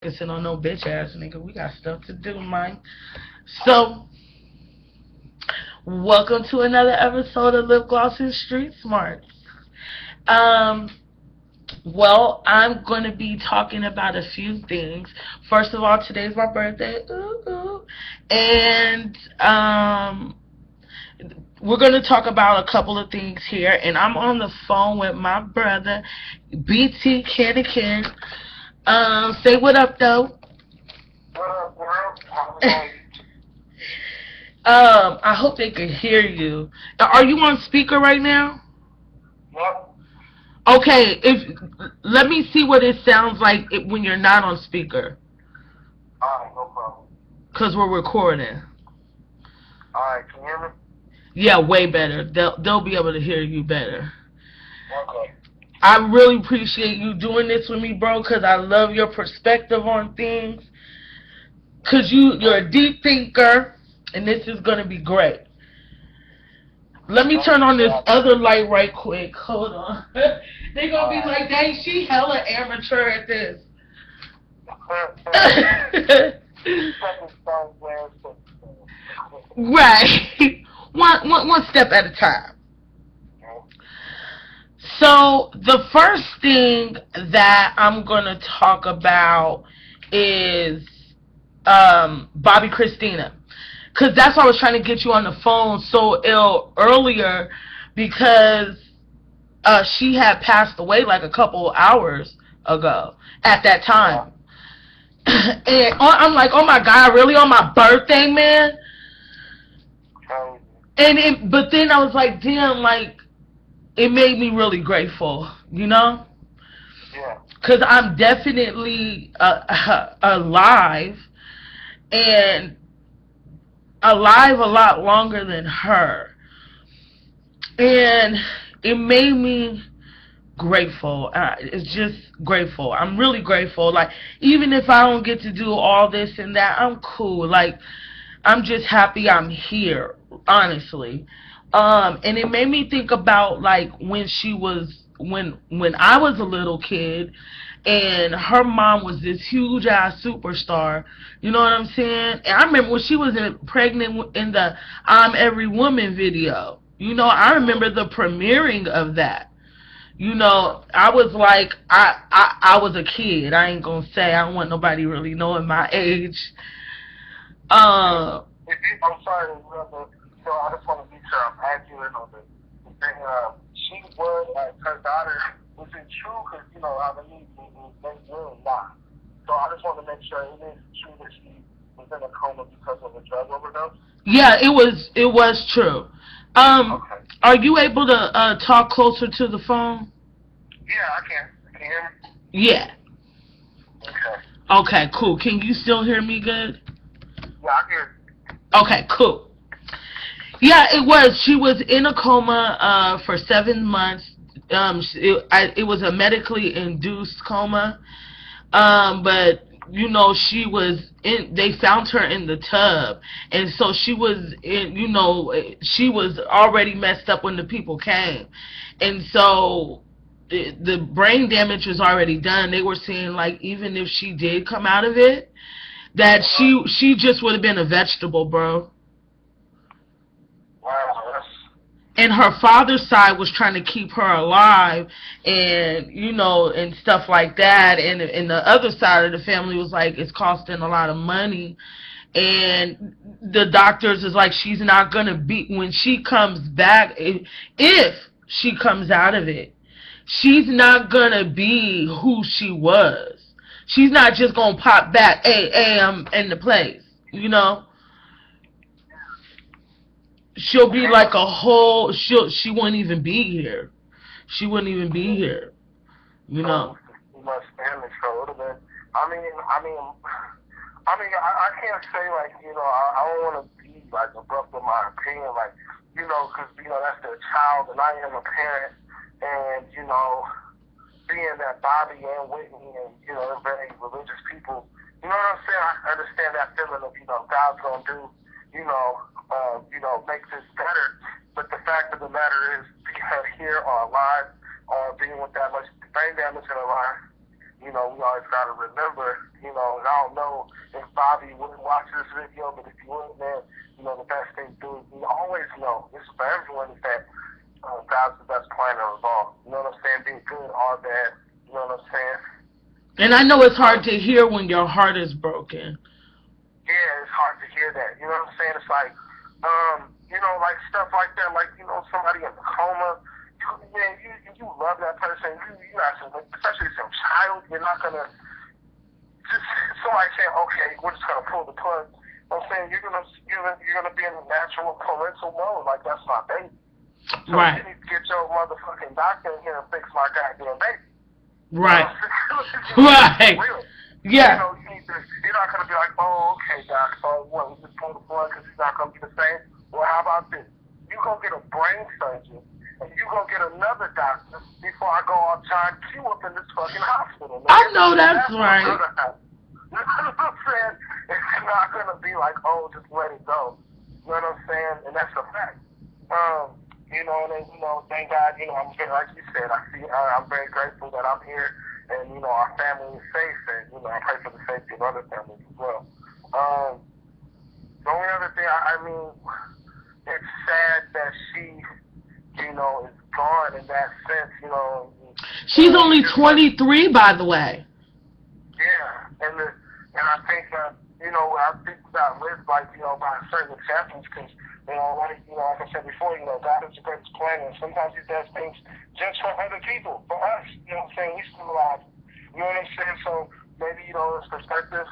Focusing on no bitch ass nigga. We got stuff to do, man. So, welcome to another episode of Lip Gloss and Street Smarts. Um, I'm going to be talking about a few things. First of all, today's my birthday. Ooh, ooh. And, we're going to talk about a couple of things here. And I'm on the phone with my brother, BT Kennekin. Say what up, though. What up, world? How's it going? I hope they can hear you. Are you on speaker right now? Yep. Okay, let me see what it sounds like when you're not on speaker. Alright, no problem. Cause we're recording. Alright, can you hear me? Yeah, way better. They'll be able to hear you better. Okay. I really appreciate you doing this with me, bro, cause I love your perspective on things. Cause you're a deep thinker, and this is gonna be great. Let me turn on this other light right quick. Hold on. They gonna be like, dang, she hella amateur at this. Right. One step at a time. So the first thing that I'm gonna talk about is Bobbi Kristina. Because that's why I was trying to get you on the phone so ill earlier, because she had passed away like a couple hours ago at that time. And I'm like, oh my God, really on my birthday, man? But then I was like, damn, like, it made me really grateful, you know? Yeah. Because I'm definitely alive, and alive a lot longer than her, and it made me grateful. It's just grateful. I'm really grateful. Like, even if I don't get to do all this and that, I'm cool. Like, I'm just happy I'm here, honestly. And it made me think about, like, when I was a little kid, and her mom was this huge ass superstar. You know what I'm saying? And I remember when she was pregnant in the I'm Every Woman video. You know, I remember the premiering of that. You know, I was like, I was a kid. I ain't gonna say. I don't want nobody really knowing my age. I'm sorry, brother. So I just want to be sure I'm accurate on the thing. She was, like, her daughter, was it true? Because, you know, I believe they will not. So I just want to make sure it is true that she was in a coma because of a drug overdose? Yeah, it was true. Okay. Are you able to talk closer to the phone? Yeah, I can. Can you hear me? Yeah. Okay. Okay, cool. Can you still hear me good? Yeah, I can. Okay, cool. Yeah, it was. She was in a coma for 7 months. It was a medically induced coma. But you know, she was in. They found her in the tub, and so she was in. You know, she was already messed up when the people came, and so the brain damage was already done. They were saying, like, even if she did come out of it, that she just would have been a vegetable, bro. Wow, And her father's side was trying to keep her alive, and you know, and stuff like that. And the other side of the family was like, it's costing a lot of money, and the doctors is like, she's not gonna be, when she comes back, if she comes out of it, she's not gonna be who she was. She's not just gonna pop back, hey, I'm in the place, you know. She'll be like a whole. She wouldn't even be here. She wouldn't even be here. You know. Much damage, so it would have been. I can't say, like, you know, I don't want to be like abrupt in my opinion, like, you know, because, you know, that's their child, and I am a parent, and, you know, being that Bobbi and Whitney and, you know, they're very religious people, you know what I'm saying? I understand that feeling of, you know, God's gonna do, make this better. But the fact of the matter is, being here or alive, or being with that much brain damage in our lives, you know, we always got to remember, you know, I don't know if Bobbi would watch this video, but if you would, man, you know, the best thing to do is you always know, this is for everyone, is that God's the best planner of all. You know what I'm saying? Be it good or bad. You know what I'm saying? And I know it's hard to hear when your heart is broken. Yeah, it's hard to hear that. You know what I'm saying? It's like, you know, like stuff like that, like, you know, somebody in a coma. You love that person. You actually, especially as a child, you're not gonna just somebody saying, okay, we're just gonna pull the plug. I'm saying you're gonna be in a natural parental mode, like that's my baby. So right. you need to get your motherfucking doctor in here and fix my goddamn baby. Right. Right. Yeah. You know, you're not gonna be like, oh, okay, doc, so what? We just pull the plug because he's not gonna be the same. Well, how about this? You go get a brain surgeon, and you go get another doctor before I go on time queue up in this fucking hospital. Man. I know that's right. You know what I'm saying? It's not gonna be like, oh, just let it go. You know what I'm saying? And that's a fact. You know, and then, you know, thank God, you know, I'm very, like you said, I'm very grateful that I'm here, and you know, our family is safe, and you know, I pray for the safety of other families as well. The only other thing, I mean, it's sad that she, you know, is gone in that sense, you know. She's only 23, by the way. Yeah, and I think that, you know, I think that lives like, you know, by certain examples, because, you know, like I said before, you know, God is the greatest planner, and sometimes He does things just for other people, for us, you know what I'm saying? We still alive. You know what I'm saying? So maybe, you know, it's perspective.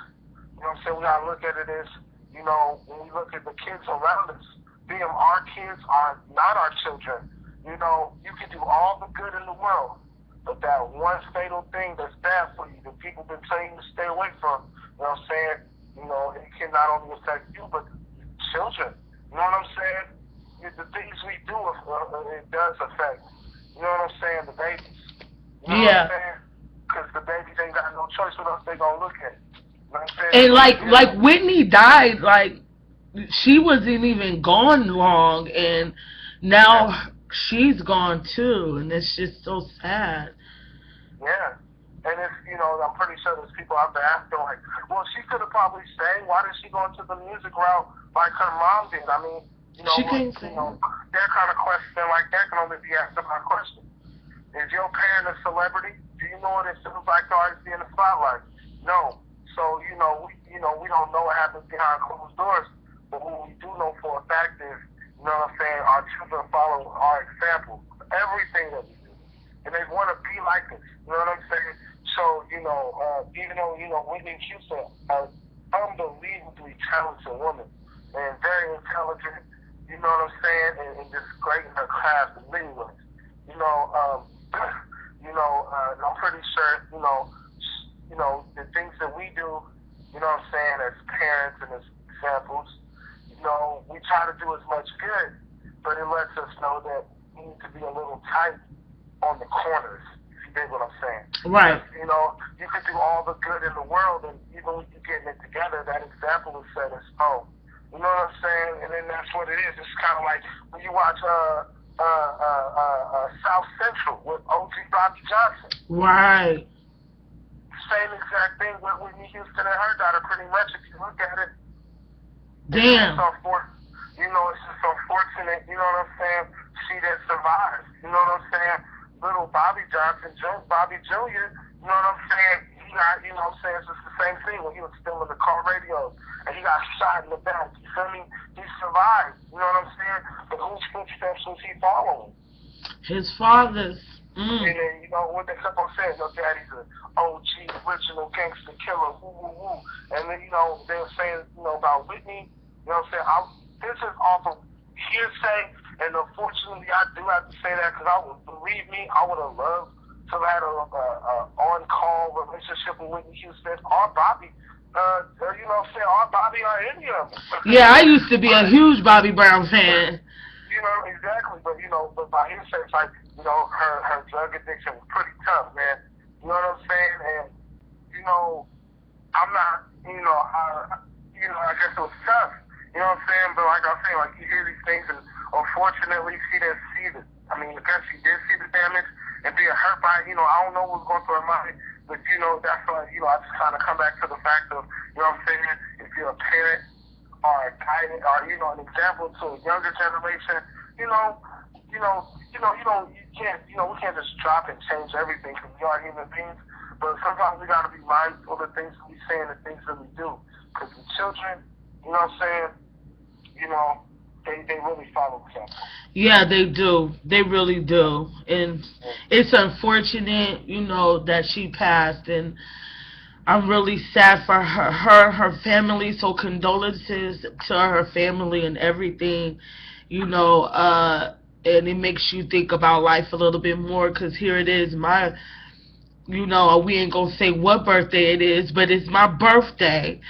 You know what I'm saying? We gotta look at it as, you know, when we look at the kids around us, being our kids are not our children. You know, you can do all the good in the world, but that one fatal thing that's bad for you, that people been telling you to stay away from, you know what I'm saying? You know, it can not only affect you, but children. You know what I'm saying? The things we do, it does affect, you know what I'm saying, the babies. You know what I'm saying? Because the babies ain't got no choice with us, they gonna look at it. You know what I'm saying? And like Whitney died, like, she wasn't even gone long, and now she's gone too, and it's just so sad. Yeah. And it's, you know, I'm pretty sure there's people out there asking, like, well, she could have probably sang. Why did she go into the music route like her mom did? I mean, you know, that kind of question like that can only be asked about a question. Is your parent a celebrity? Do you know what it feels like to always be in the spotlight? No. So, you know, we don't know what happens behind closed doors. But what we do know for a fact is, you know what I'm saying, our children follow our example. Everything that we do. And they want to be like us. You know what I'm saying? So, you know, even though, you know, Whitney Houston, an unbelievably talented woman, and very intelligent, you know what I'm saying, and just great in her craft in many ways. You know, I'm pretty sure, you know, the things that we do, you know what I'm saying, as parents and as examples, you know, we try to do as much good, but it lets us know that we need to be a little tight on the corners, if you dig what I'm saying. Right. Because, you know, you can do all the good in the world, and even when you're getting it together, that example is set in stone. You know what I'm saying? And then that's what it is. It's kind of like when you watch South Central with OG Bobbi Johnson. Right. Same exact thing with Whitney Houston and her daughter, pretty much, if you look at it. Damn. You know, it's just unfortunate, you know what I'm saying? She didn't survive. You know what I'm saying? Little Bobby Johnson, Bobby Jr., you know what I'm saying? He got, you know what I'm saying? It's just the same thing when he was still in the car radio and he got shot in the back. You feel me? He survived. You know what I'm saying? But whose footsteps was he following? His father's. And then, you know, what they kept on saying, your daddy's an OG, original gangster killer, woo, woo, woo. And then, you know, they were saying, you know, about Whitney, you know what I'm saying? This is off of hearsay, and unfortunately, I do have to say that because believe me, I would have loved to have had a on-call relationship with Whitney Houston or Bobby. You know what I'm saying? Or Bobby or any of them. Yeah, I used to be a huge Bobby Brown fan. You know, exactly. But, you know, but by hearsay, it's like, you know, her drug addiction was pretty tough, man. You know what I'm saying? And, you know, I'm not, you know, I guess it was tough. You know what I'm saying? But like I was saying, like, you hear these things, and unfortunately, she didn't see it. I mean, because she did see the damage and being hurt by it, you know, I don't know what's going through her mind. But, you know, that's why, you know, I just kind of come back to the fact of, you know what I'm saying, if you're a parent or a guidance or, you know, an example to a younger generation, you can't, you know, we can't just drop and change everything because we are human beings. But sometimes we got to be mindful of the things that we say and the things that we do. Because the children, you know what I'm saying, you know, they really follow example. Yeah, they do. They really do. And it's unfortunate, you know, that she passed. And I'm really sad for her family. So condolences to her family and everything, you know, and it makes you think about life a little bit more, because here it is, you know, we ain't gonna say what birthday it is, but it's my birthday.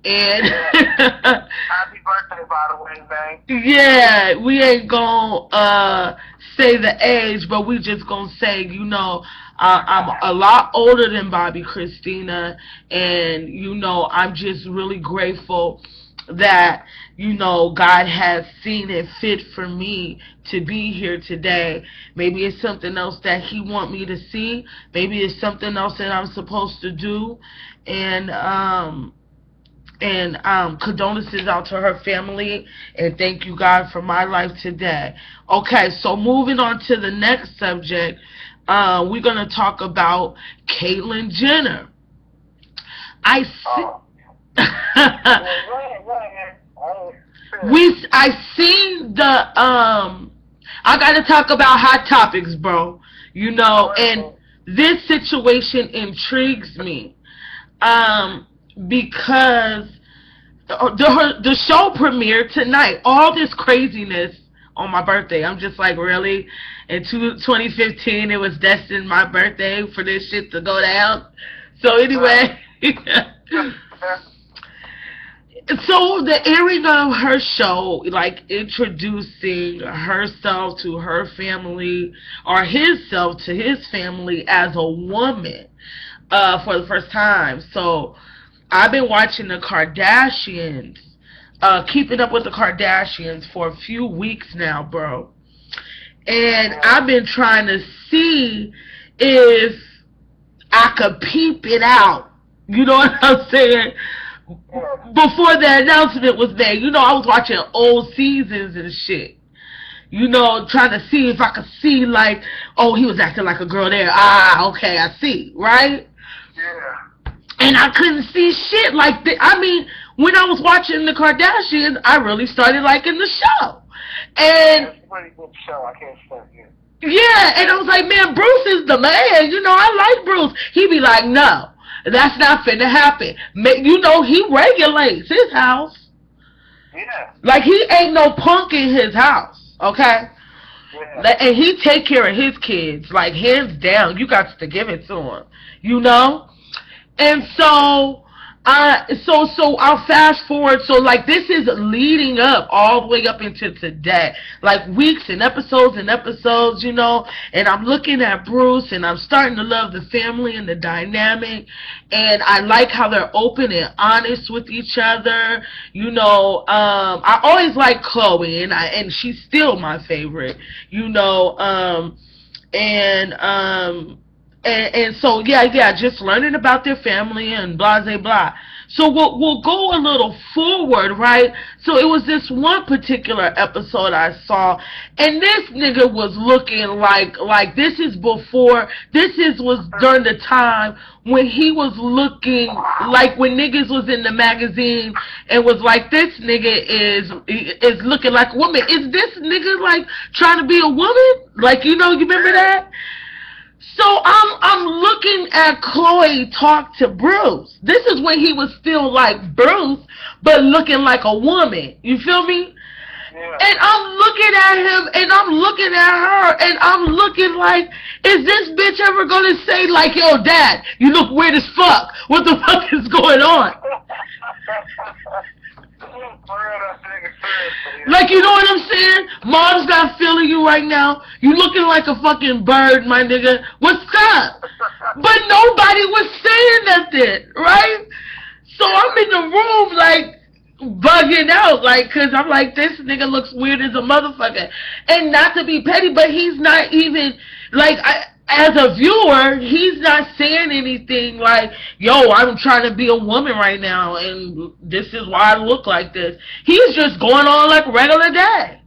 And happy birthday, by the way, man. Yeah, we ain't gonna say the age, but we just gonna say, you know, I'm a lot older than Bobbi Kristina, and, you know, I'm just really grateful that, you know, God has seen it fit for me to be here today. Maybe it's something else that he want me to see. Maybe it's something else that I'm supposed to do. And condolences out to her family, and thank you, God, for my life today. Okay, so moving on to the next subject, we're going to talk about Caitlyn Jenner. I seen the I gotta talk about hot topics, bro. You know, and this situation intrigues me. Because the show premiered tonight. All this craziness on my birthday. I'm just like, really? In 2015, it was destined my birthday for this shit to go down. So anyway, so the airing of her show, like introducing herself to her family, or himself to his family as a woman for the first time. So I've been watching the Kardashians, keeping up with the Kardashians for a few weeks now, bro. And I've been trying to see if I could peep it out. You know what I'm saying? Before the announcement was made, you know, I was watching old seasons and shit. You know, trying to see if I could see, like, oh, he was acting like a girl there. Ah, okay, I see, right? Yeah. And I couldn't see shit like that. I mean, when I was watching the Kardashians, I really started liking the show. And it's a pretty good show. I can't stand it. Yeah, and I was like, man, Bruce is the man. You know, I like Bruce. He'd be like, no, that's not finna happen. You know, he regulates his house. Yeah. Like, he ain't no punk in his house, okay? Yeah. And he take care of his kids, like, hands down. You got to give it to him, you know? And so I'll fast forward. So, like, this is leading up all the way up into today, like weeks and episodes, you know. And I'm looking at Bruce, and I'm starting to love the family and the dynamic. And I like how they're open and honest with each other. You know, I always liked Chloe, and she's still my favorite. You know, And so, yeah, just learning about their family and blah, blah, blah. So we'll go a little forward, right? So it was this one particular episode I saw, and this nigga was looking like was during the time when he was looking like when niggas was in the magazine and was like, this nigga is looking like a woman. Is this nigga like trying to be a woman? Like, you know, you remember that? So I'm looking at Chloe talk to Bruce. This is when he was still like Bruce, but looking like a woman. You feel me? Yeah. And I'm looking at him, and I'm looking at her, and I'm looking like, is this bitch ever gonna say like, yo, Dad, you look weird as fuck. What the fuck is going on? Like, you know what I'm saying? Mom's not feeling you right now. You looking like a fucking bird, my nigga. What's up? But nobody was saying nothing, right? So I'm in the room, like, bugging out, like, cause I'm like, this nigga looks weird as a motherfucker. And not to be petty, but he's not even, like, as a viewer, he's not saying anything like, yo, I'm trying to be a woman right now, and this is why I look like this. He's just going on like a regular day.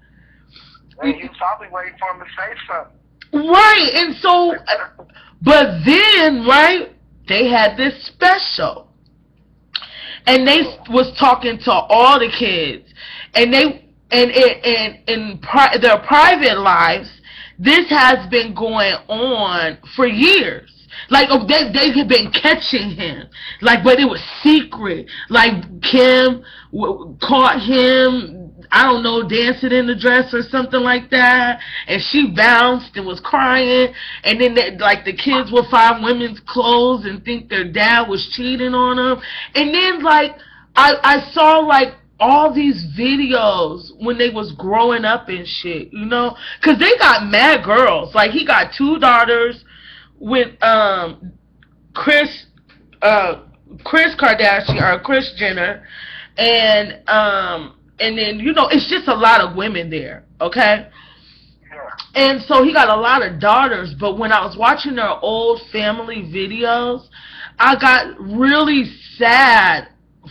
And he's probably waiting for him to say something. Right, and so, but then, right, they had this special. And they was talking to all the kids. And they, in their private lives, this has been going on for years. Like, they have been catching him. Like, but it was secret. Like, Kim caught him, I don't know, dancing in the dress or something like that. And she bounced and was crying. And then, like, the kids would find women's clothes and think their dad was cheating on them. And then, like, I saw, like, all these videos when they was growing up and shit, you know? Because they got mad girls. Like, he got 2 daughters with Kris Kardashian, or Kris Jenner. And then, you know, it's just a lot of women there, okay? And so he got a lot of daughters, but when I was watching their old family videos, I got really sad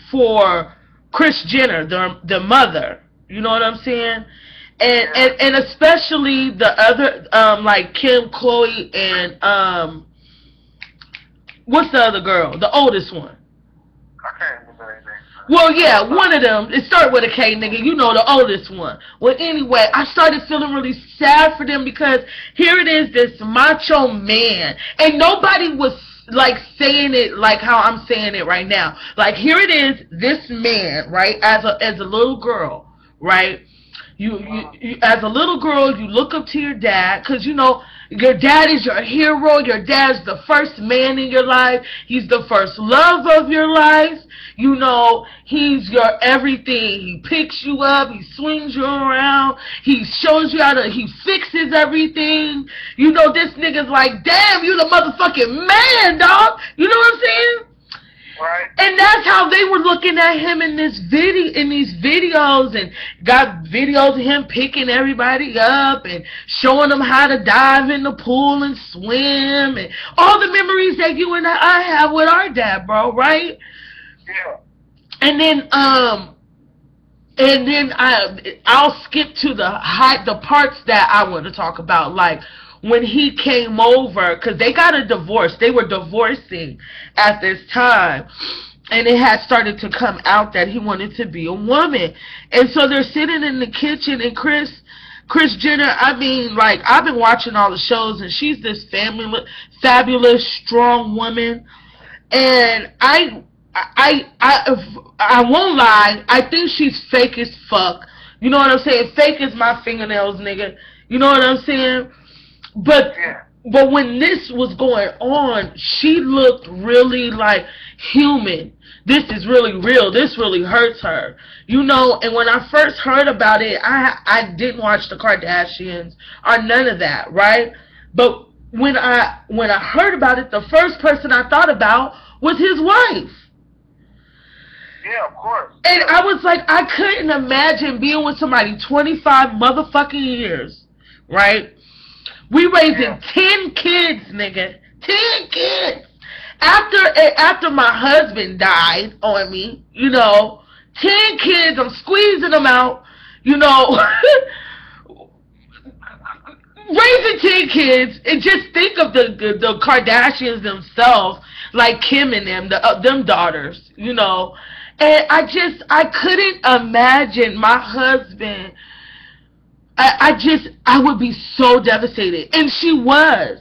for Kris Jenner, the mother. You know what I'm saying? And especially the other, like Kim, Khloe, and what's the other girl? The oldest one. I can't remember anything. Well, yeah, one of them. It started with a K, nigga. You know, the oldest one. Well, anyway, I started feeling really sad for them because here it is, this macho man, and nobody was like saying it like how I'm saying it right now. Like, here it is, this man, right, as a little girl, right? You as a little girl, you look up to your dad, because, you know, your dad is your hero. Your dad's the first man in your life. He's the first love of your life. You know, he's your everything. He picks you up. He swings you around. He shows you how to, he fixes everything. You know, this nigga's like, damn, you the motherfucking man, dog. You know what I'm saying? Right. And that's how they were looking at him in this in these videos, and got videos of him picking everybody up and showing them how to dive in the pool and swim, and all the memories that you and I have with our dad, bro, right? Yeah. And then I'll skip to the parts that I want to talk about, like when he came over, because they got a divorce. They were divorcing at this time. And it had started to come out that he wanted to be a woman. And so they're sitting in the kitchen, and Kris Jenner, I mean, like, I've been watching all the shows, and she's this fabulous, strong woman. And I won't lie, I think she's fake as fuck. You know what I'm saying? Fake as my fingernails, nigga. You know what I'm saying? But when this was going on, she looked really like human. This is really real. This really hurts her. You know, and when I first heard about it, I didn't watch the Kardashians or none of that, right? But when I heard about it, the first person I thought about was his wife. Yeah, of course. And I was like, I couldn't imagine being with somebody 25 motherfucking years, right? We raising 10 kids, nigga. 10 kids. After my husband died on me, you know, 10 kids, I'm squeezing them out, you know. Raising 10 kids, and just think of the Kardashians themselves, like Kim and them daughters, you know. And I couldn't imagine my husband. I would be so devastated. And she was.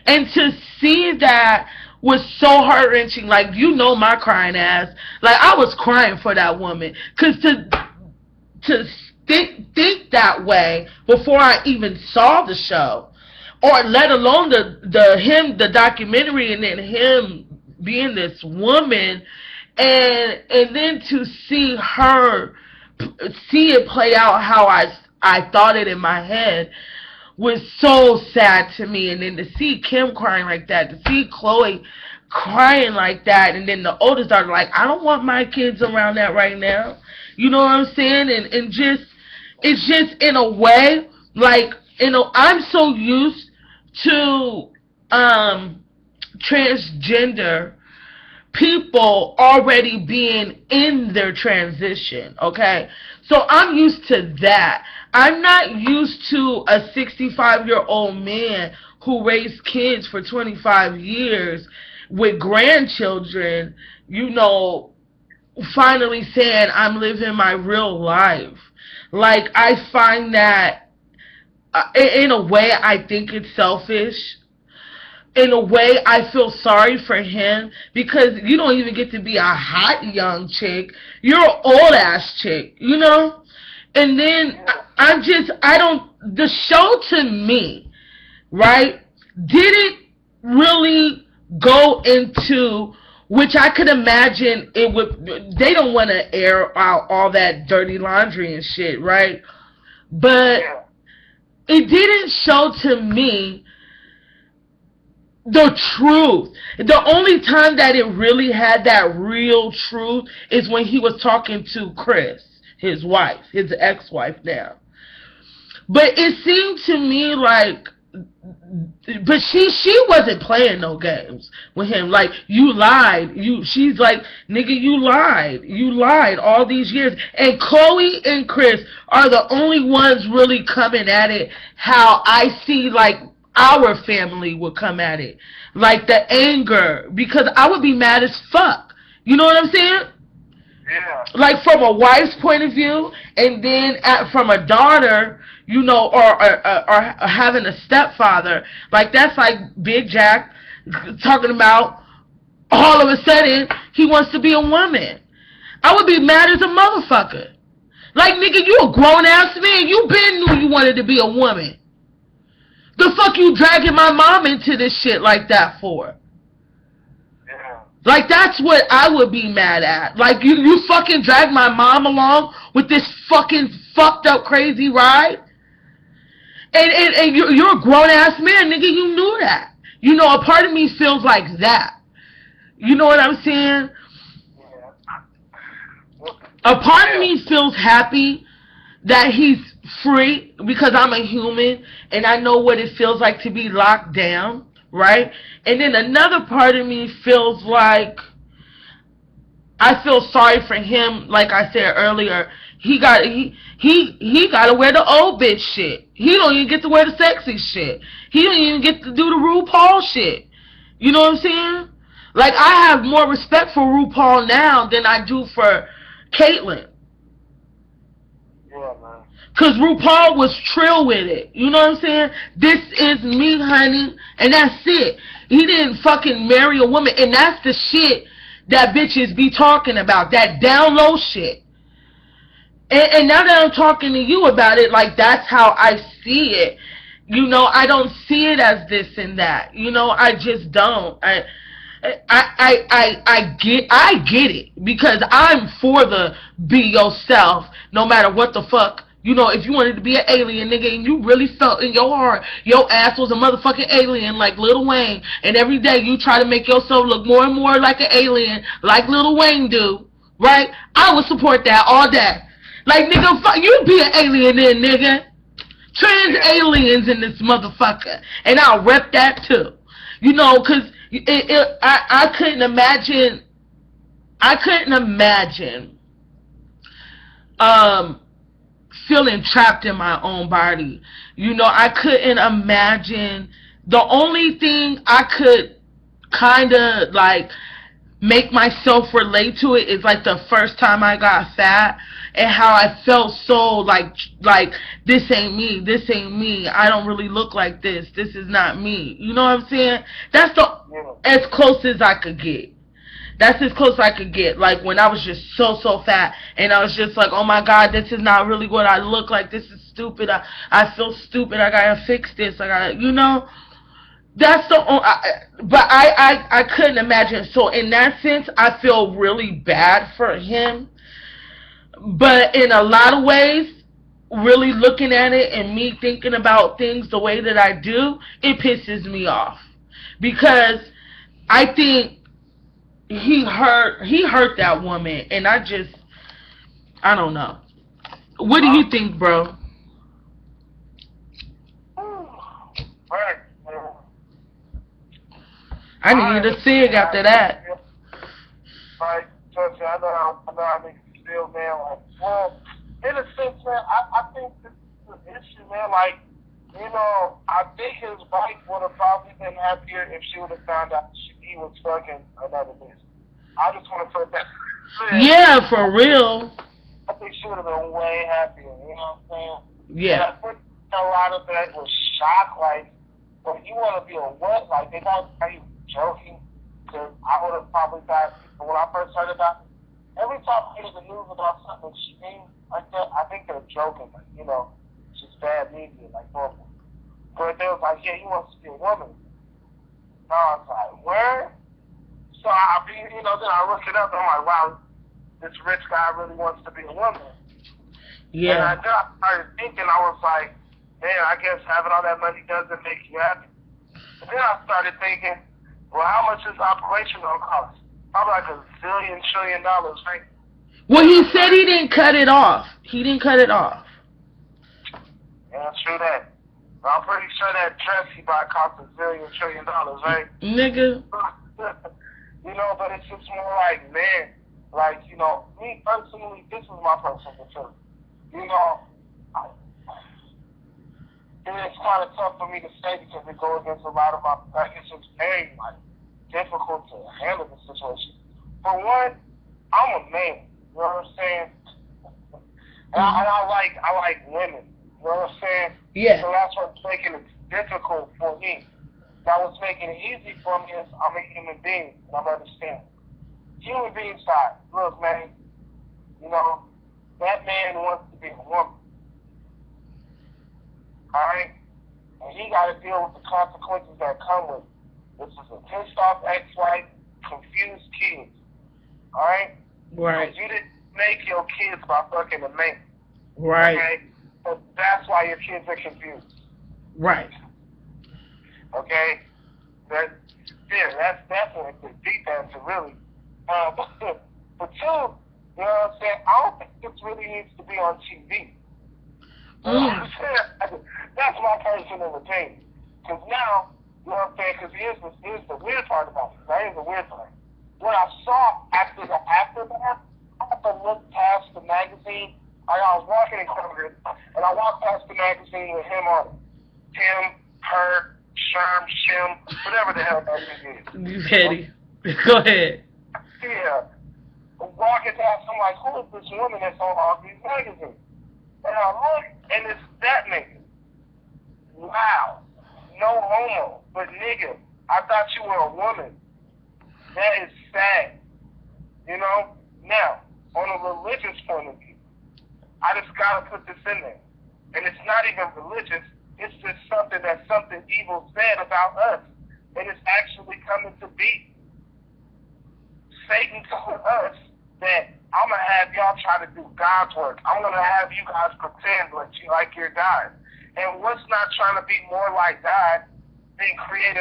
And to see that was so heart-wrenching. Like, you know my crying ass. Like, I was crying for that woman. Because to think that way before I even saw the show, or let alone the documentary, and then him being this woman, and then to see it play out how I thought it in my head was so sad to me. And then to see Kim crying like that, to see Khloe crying like that, and then the oldest daughter like, I don't want my kids around that right now. You know what I'm saying? And it's just in a way, like, you know, I'm so used to transgender people already being in their transition, okay? So I'm used to that. I'm not used to a 65-year-old man who raised kids for 25 years with grandchildren, you know, finally saying I'm living my real life. Like, I find that, in a way, I think it's selfish. In a way, I feel sorry for him because you don't even get to be a hot young chick. You're an old ass chick, you know? And then the show to me, right, didn't really go into, which I could imagine it would, they don't want to air out all that dirty laundry and shit, right? But it didn't show to me the truth. The only time that it really had that real truth is when he was talking to Chris, his wife, his ex-wife now. But it seemed to me like, but she wasn't playing no games with him. Like, you lied. She's like, nigga, you lied all these years. And Chloe and Chris are the only ones really coming at it how I see, like, our family would come at it. Like, the anger, because I would be mad as fuck. You know what I'm saying? Yeah. Like, from a wife's point of view, and then from a daughter, you know, or having a stepfather. Like, that's like Big Jack talking about all of a sudden he wants to be a woman. I would be mad as a motherfucker. Like, nigga, you a grown-ass man. You been knew you wanted to be a woman. The fuck you dragging my mom into this shit like that for? Yeah. Like, that's what I would be mad at. Like, you fucking drag my mom along with this fucking fucked up crazy ride? And you're a grown-ass man, nigga, you knew that. You know, a part of me feels like that. You know what I'm saying? Yeah. A part of me feels happy that he's free because I'm a human and I know what it feels like to be locked down, right? And then another part of me feels like I feel sorry for him. Like I said earlier, he got to wear the old bitch shit. He don't even get to wear the sexy shit. He don't even get to do the RuPaul shit. You know what I'm saying? Like, I have more respect for RuPaul now than I do for Caitlyn. Yeah, man. Because RuPaul was trill with it. You know what I'm saying? This is me, honey. And that's it. He didn't fucking marry a woman. And that's the shit that bitches be talking about. That down low shit. And now that I'm talking to you about it, like, that's how I see it. You know, I don't see it as this and that. You know, I just don't. I get it, because I'm for the be yourself no matter what the fuck. You know, if you wanted to be an alien, nigga, and you really felt in your heart your ass was a motherfucking alien like Lil Wayne, and every day you try to make yourself look more and more like an alien like Lil Wayne do, right? I would support that all day. Like, nigga, fuck, you be an alien then, nigga. Trans aliens in this motherfucker. And I'll rep that too. You know, because I couldn't imagine feeling trapped in my own body. You know, I couldn't imagine. The only thing I could kind of like make myself relate to it is like the first time I got fat and how I felt so like this ain't me, I don't really look like this is not me. You know what I'm saying? That's as close as I could get. That's as close as I could get. Like, when I was just so fat and I was just like, oh my God, this is not really what I look like. This is stupid. I feel stupid. I gotta fix this. I gotta, you know. That's the only, but I couldn't imagine. So in that sense, I feel really bad for him. But in a lot of ways, really looking at it and me thinking about things the way that I do, it pisses me off. Because I think he hurt that woman, and I don't know. What do you think, bro? Right. I needed a cig after that. Like, trust me, I know how niggas feel, man. Like, well, in a sense, man, I think this is an issue, man. Like, you know, I think his wife would have probably been happier if she would have found out he was fucking another bitch. I just want to put that. Yeah, for real. I think she would have been way happier, you know what I'm saying? Yeah. And I think a lot of that was shock, like, well, you want to be a what? Like, they thought you joking, because I would have probably thought, when I first heard about it, every time I hear the news about something extreme like that, I think they're joking, like, you know, it's just bad media, like normal. But they was like, yeah, he wants to be a woman. And I was like, where? So I mean, you know, then I look it up and I'm like, wow, this rich guy really wants to be a woman. Yeah. And then I started thinking, I was like, man, I guess having all that money doesn't make you happy. And then I started thinking, well, how much is operation gonna cost? Probably like $1 zillion trillion, right? Well, he said he didn't cut it off. He didn't cut it off. Yeah, true that. But I'm pretty sure that dress he bought cost $1 zillion trillion, right? Nigga. You know, but it's just more like, man, like, you know, me personally, this is my personal opinion. You know, it's kind of tough for me to say because it goes against a lot of my, it's just very, like, difficult to handle the situation. For one, I'm a man, you know what I'm saying? And I like women, you know what I'm saying? Yeah. So that's what's making it difficult for me. Now what's making it easy for me is I'm a human being, and I'm understanding. Human being side, look, man, you know, that man wants to be a woman. Alright? And he got to deal with the consequences that come with it. This is a pissed off ex-wife, confused kids. Alright? Right. So you didn't make your kids by fucking a man. Right. Okay? So that's why your kids are confused. Right. Okay? That's definitely the deep answer, really. But two, you know what I'm saying? I don't think this really needs to be on TV. That's my personal opinion. Because now, you know what I'm saying? Because here's the weird part about it. That is the weird part. What I saw after that, I had to look past the magazine. Like I was walking in Congress, and I walked past the magazine with him on it. Him, her, Sherm, Shim, whatever the hell that thing is. You petty. Go ahead. Yeah. Walking past, I'm like, who is this woman that's on all these magazines? And I look, and it's that nigga. Wow. No homo, but nigga, I thought you were a woman. That is sad. You know? Now, on a religious point of view, I just gotta put this in there. And it's not even religious, it's just something that something evil said about us. And it's actually coming to be. Satan told us that I'm going to have y'all try to do God's work. I'm going to have you guys pretend like you're God. And what's not trying to be more like God than create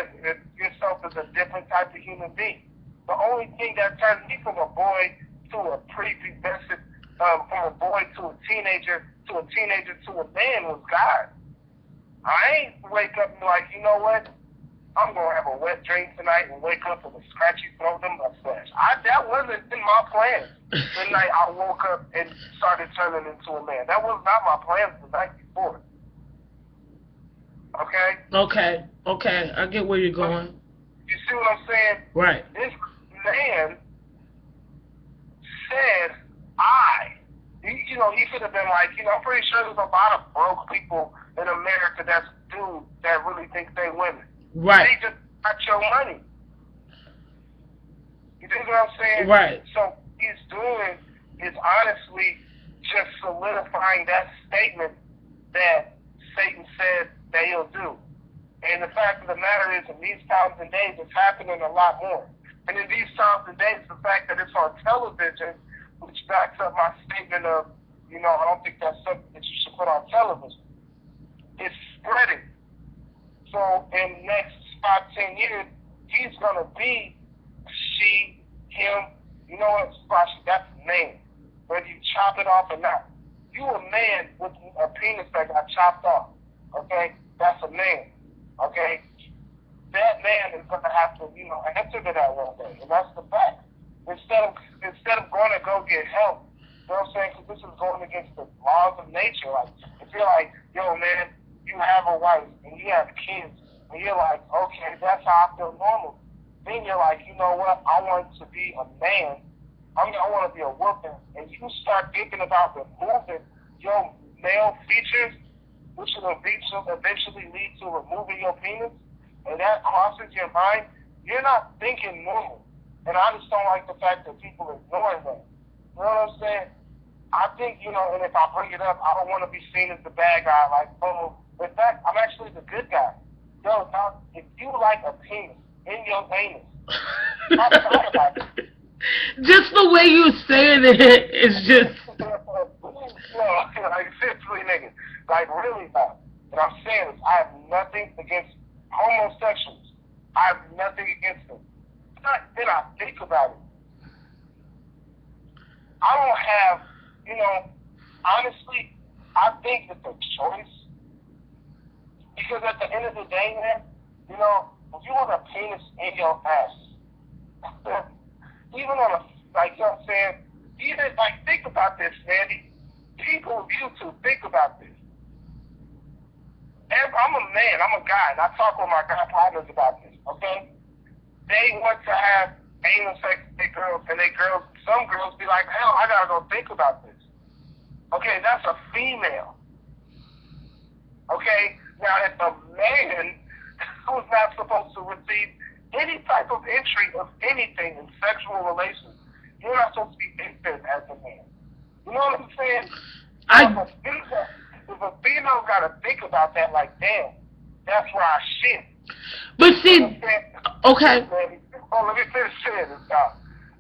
yourself as a different type of human being? The only thing that turned me from a boy to a prepubescent, from a boy to a teenager to a man was God. I ain't wake up and be like, you know what? I'm going to have a wet dream tonight and wake up with a scratchy throat and mustache. That wasn't in my plans. The night I woke up and started turning into a man. That was not my plans the night before. Okay? Okay. I get where you're going. You see what I'm saying? Right. This man said, you know, he could have been like, you know, I'm pretty sure there's a lot of broke people in America that's dudes that really think they women. Right. They just got your money. You think what I'm saying? Right. So what he's doing is honestly just solidifying that statement that Satan said that he'll do. And the fact of the matter is, in these times and days, it's happening a lot more. And in these times and days, the fact that it's on television, which backs up my statement of, you know, I don't think that's something that you should put on television. It's spreading. So in the next 5-10 years, he's going to be she, him. You know what? That's a man. Whether you chop it off or not. You a man with a penis that got chopped off. Okay? That's a man. Okay? that man is going to have to, you know, answer to that one day. And that's the fact. Instead of going to go get help, you know what I'm saying? Because this is going against the laws of nature. Like, if you're like, yo, man, you have a wife and you have kids, and you're like, okay, that's how I feel normal. Then you're like, you know what? I want to be a man. I want to be a woman. And you start thinking about removing your male features, which will eventually lead to removing your penis, and that crosses your mind, you're not thinking normal. And I just don't like the fact that people are ignoring that. You know what I'm saying? I think, you know, and if I bring it up, I don't want to be seen as the bad guy, like, oh, in fact, I'm actually the good guy. Yo, now, if you like a penis in your anus, I thought about it. Just the way you saying it is just... No, like, seriously, nigga. Like, really, not. And I'm saying this, I have nothing against homosexuals. I have nothing against them. Then I think about it. I don't have, you know, honestly, I think it's a choice. Because at the end of the day, man, you know, if you want a penis in your ass, even on a, like, you know what I'm saying, even, like, think about this, man. People of YouTube, think about this. I'm a man, I'm a guy, and I talk with my guy partners about this, okay? They want to have anal sex with their girls, and some girls be like, hell, I gotta go think about this. Okay, that's a female. Okay? Now, if a man who's not supposed to receive any type of entry of anything in sexual relations, you're not supposed to be interested as a man. You know what I'm saying? If a female gotta think about that, like, damn, that's where I shit. But see, okay. Oh, let me finish saying this, guy.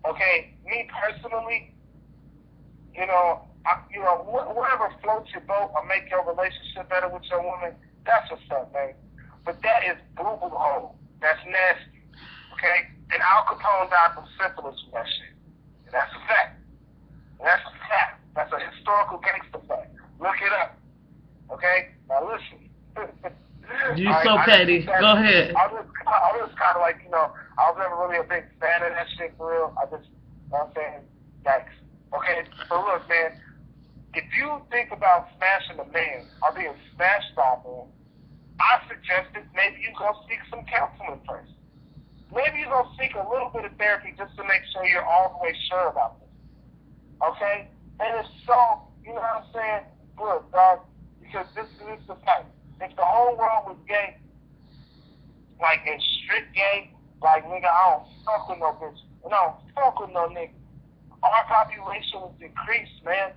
Okay, me personally, you know, whatever floats your boat or make your relationship better with your woman, that's what's up, man. But that is boo-boo hole. That's nasty. Okay? And Al Capone died from syphilis from that shit. And that's a fact. And that's a fact. That's a historical gangster fact. Look it up. Okay? Now listen. You so petty. Go ahead. I was kind of like, you know, I was never really a big fan of that shit for real. You know what I'm saying? Yikes. Okay? So look, man, if you think about smashing a man or being smashed by a man, I suggested maybe you go seek some counseling first. Maybe you go seek a little bit of therapy just to make sure you're all the way sure about this. Okay? And if so, you know what I'm saying? Good, dog. Because this is the fact. If the whole world was gay, like in strict gay, like, nigga, I don't fuck with no bitch. And I don't fuck with no nigga. Our population was decreased, man.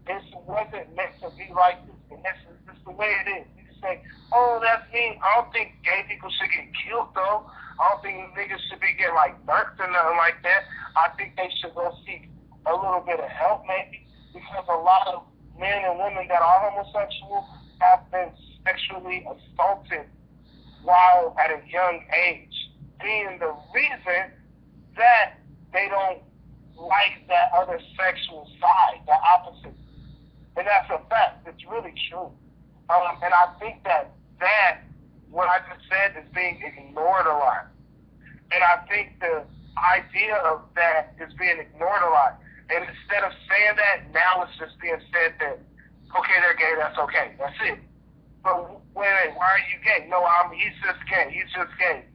This wasn't meant to be like this. And this is the way it is. You say, oh, that's me. I don't think gay people should get killed, though. I don't think niggas should be getting, like, murked or nothing like that. I think they should go seek a little bit of help, maybe, because a lot of men and women that are homosexual have been sexually assaulted while at a young age, being the reason that they don't like that other sexual side, the opposite. And that's a fact. It's really true. And I think that what I just said, is being ignored a lot. And I think the idea of that is being ignored a lot. And instead of saying that, now it's just being said that, okay, they're gay, that's okay. That's it. But wait, why are you gay? No, he's just gay. He's just gay.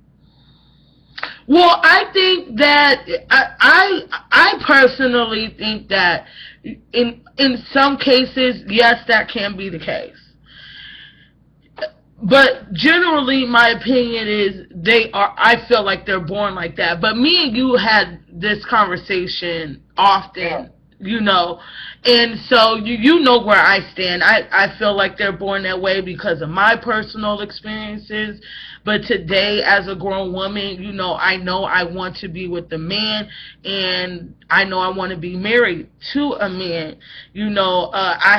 Well, I think that I personally think that in some cases, yes, that can be the case. But generally, my opinion is I feel like they're born like that. But me and you had this conversation often. Yeah. You know, and so you know where I stand. I feel like they're born that way because of my personal experiences. But today, as a grown woman, you know I want to be with a man, and I know I want to be married to a man. You know, I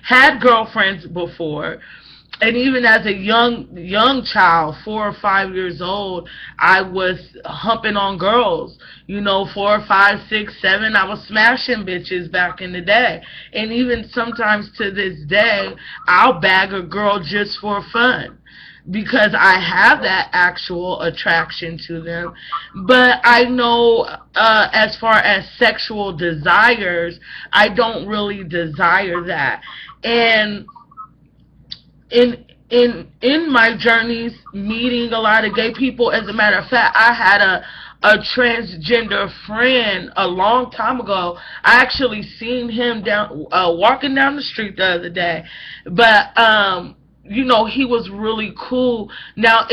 had girlfriends before. And even as a young child, 4 or 5 years old, I was humping on girls. You know, 4, 5, 6, 7. I was smashing bitches back in the day. And even sometimes to this day, I'll bag a girl just for fun, because I have that actual attraction to them. But I know, as far as sexual desires, I don't really desire that. And in my journeys meeting a lot of gay people, as a matter of fact, I had a transgender friend a long time ago. I actually seen him down walking down the street the other day. But you know, he was really cool. Now,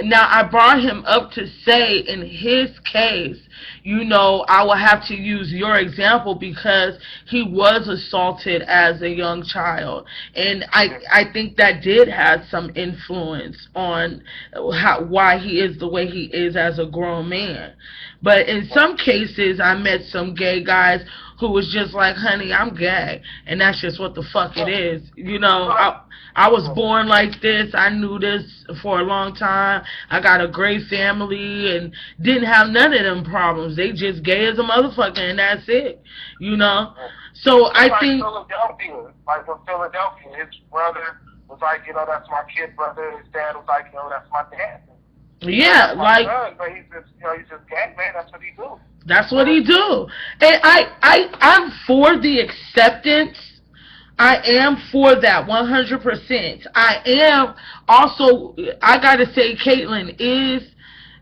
now I brought him up to say, in his case, you know, I will have to use your example, because he was assaulted as a young child, and I think that did have some influence on why he is the way he is as a grown man. But in some cases, I met some gay guys who was just like, honey, I'm gay, and that's just what the fuck it is. You know, I was born like this. I knew this for a long time. I got a great family and didn't have none of them problems. They just gay as a motherfucker, and that's it. You know? So I think Philadelphia, like from Philadelphia, his brother was like, you know, that's my kid brother. His dad was like, you know, that's my dad. Yeah, like, son, but he's just, you know, he's just gay, man. That's what he do. That's what he do. And I'm for the acceptance. I am for that 100%. I am also, I gotta say, Caitlyn is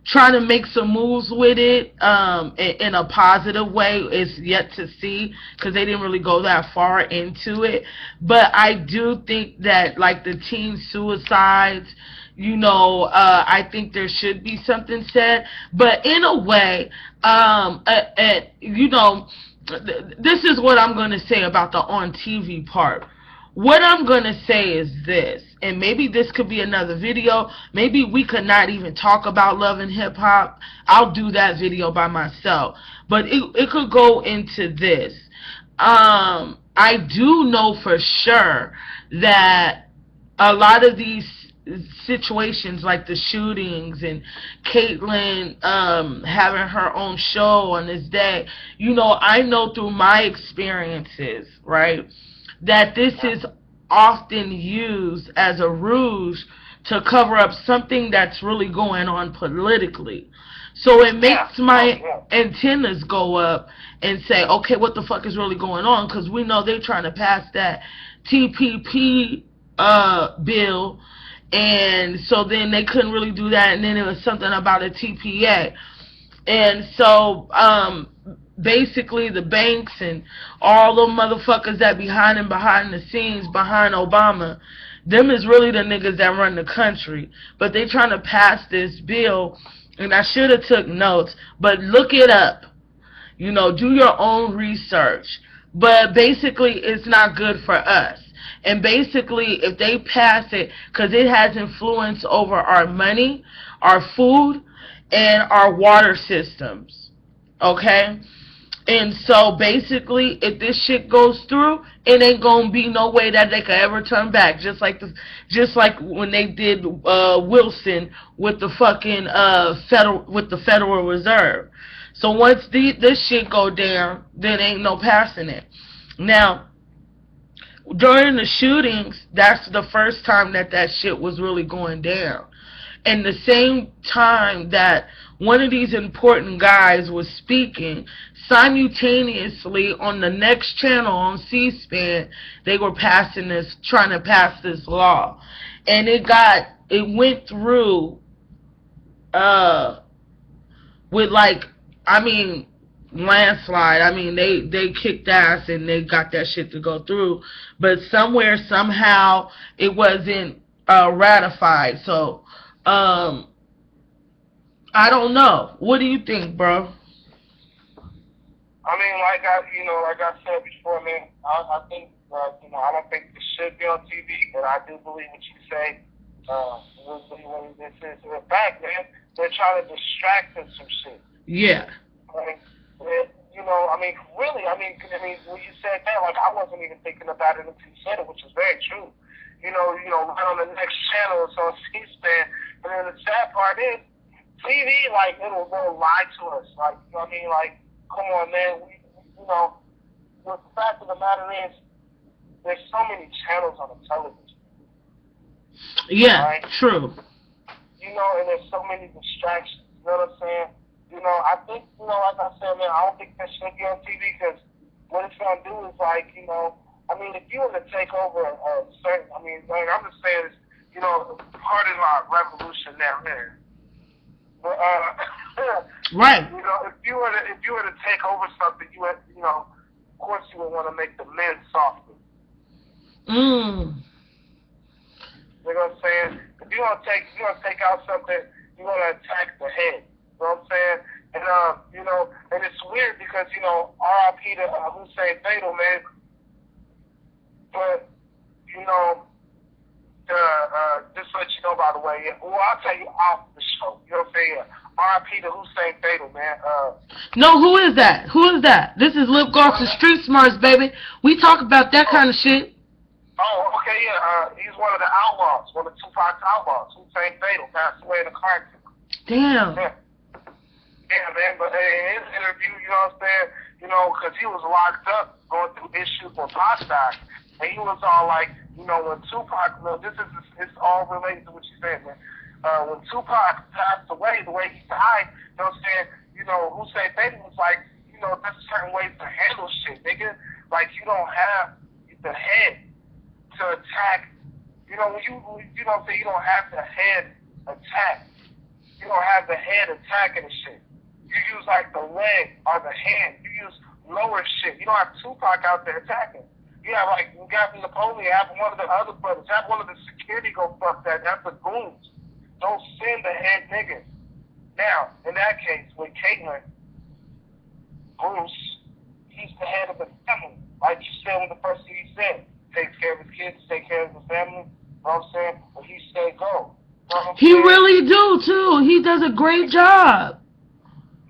trying to make some moves with it, in a positive way. It's yet to see, because they didn't really go that far into it. But I do think that, like, the teen suicides, you know, I think there should be something said. But in a way, you know, this is what I'm going to say about the on TV part. What I'm going to say is this, and maybe this could be another video. Maybe we could not even talk about love and hip hop. I'll do that video by myself. But it could go into this. I do know for sure that a lot of these situations, like the shootings and Caitlyn having her own show on this day, you know, I know through my experiences, right, that this is often used as a ruse to cover up something that's really going on politically. So it makes my antennas go up and say, okay, what the fuck is really going on? Because we know they're trying to pass that TPP bill, and so then they couldn't really do that, and then it was something about a TPA. And so basically the banks and all the motherfuckers that behind the scenes behind Obama, them is really the niggas that run the country. But they trying to pass this bill, and I should have took notes, but look it up. You know, do your own research. But basically, it's not good for us. And basically, if they pass it, because it has influence over our money, our food, and our water systems. Okay? And so basically, if this shit goes through, it ain't gonna be no way that they could ever turn back. Just like when they did Wilson with the fucking Federal Reserve. So once this shit go down, then ain't no passing it. Now, during the shootings, that's the first time that shit was really going down. And the same time that one of these important guys was speaking, simultaneously on the next channel on C-SPAN, they were trying to pass this law. And it went through with, like, I mean, landslide. I mean, they kicked ass and they got that shit to go through. But somewhere, somehow, it wasn't ratified. So, I don't know. What do you think, bro? I mean, like I said before, man, I think, you know, I don't think this should be on TV, but I do believe what you say. This is the fact, man. They're trying to distract us from shit. Yeah. You know, I mean, really, I mean, when you said that, like, I wasn't even thinking about it until you said it, which is very true. right on the next channel. It's on C-SPAN. And then the sad part is, TV, like, it'll lie to us. Like, you know what I mean? Like, come on, man. The fact of the matter is, there's so many channels on the television. Yeah, right? true. And there's so many distractions. You know what I'm saying? I think, like I said, man, I don't think that should be on TV because what it's going to do is, like, if you were to take over a certain, like I'm just saying, pardon my revolution now, man. But, right. If you were to take over something, of course you would want to make the men softer. Mm. You know what I'm saying? If you're gonna take out something, you're gonna attack the head. You know what I'm saying? And and it's weird because R.I.P. to Hussein Fatal, man. But just to let you know, by the way, well, I'll tell you off the show. You know what I'm saying? R.I.P. to Hussein Fatal, man. No, who is that? Who is that? This is LipGloss&StreetSmarts, baby. We talk about that kind of shit. Oh, okay, yeah. He's one of the outlaws, one of Tupac's outlaws. Hussein Fatal passed away in a car accident. Damn. Yeah, man. But in his interview, you know what I'm saying? Because he was locked up going through issues with Boston, and he was all like, when Tupac, it's all related to what you said, man. When Tupac passed away, the way he died, you know what I'm saying? Hussein Fatal was like, there's certain ways to handle shit, nigga. Like, you don't have the head to attack, when you don't say you don't have the head attack. You don't have the head attacking the shit. You use like the leg or the hand. You use lower shit. You don't have Tupac out there attacking. You have like you got Napoleon, have one of the other brothers, have one of the security go fuck that. That's the goons. Don't send the head niggas. Now, in that case, with Caitlyn, Bruce, he's the head of the family. Like you said when the first thing you said. Takes care of his kids, take care of his family. You know what I'm saying? But he stay go. You know he really do, too. He does a great job.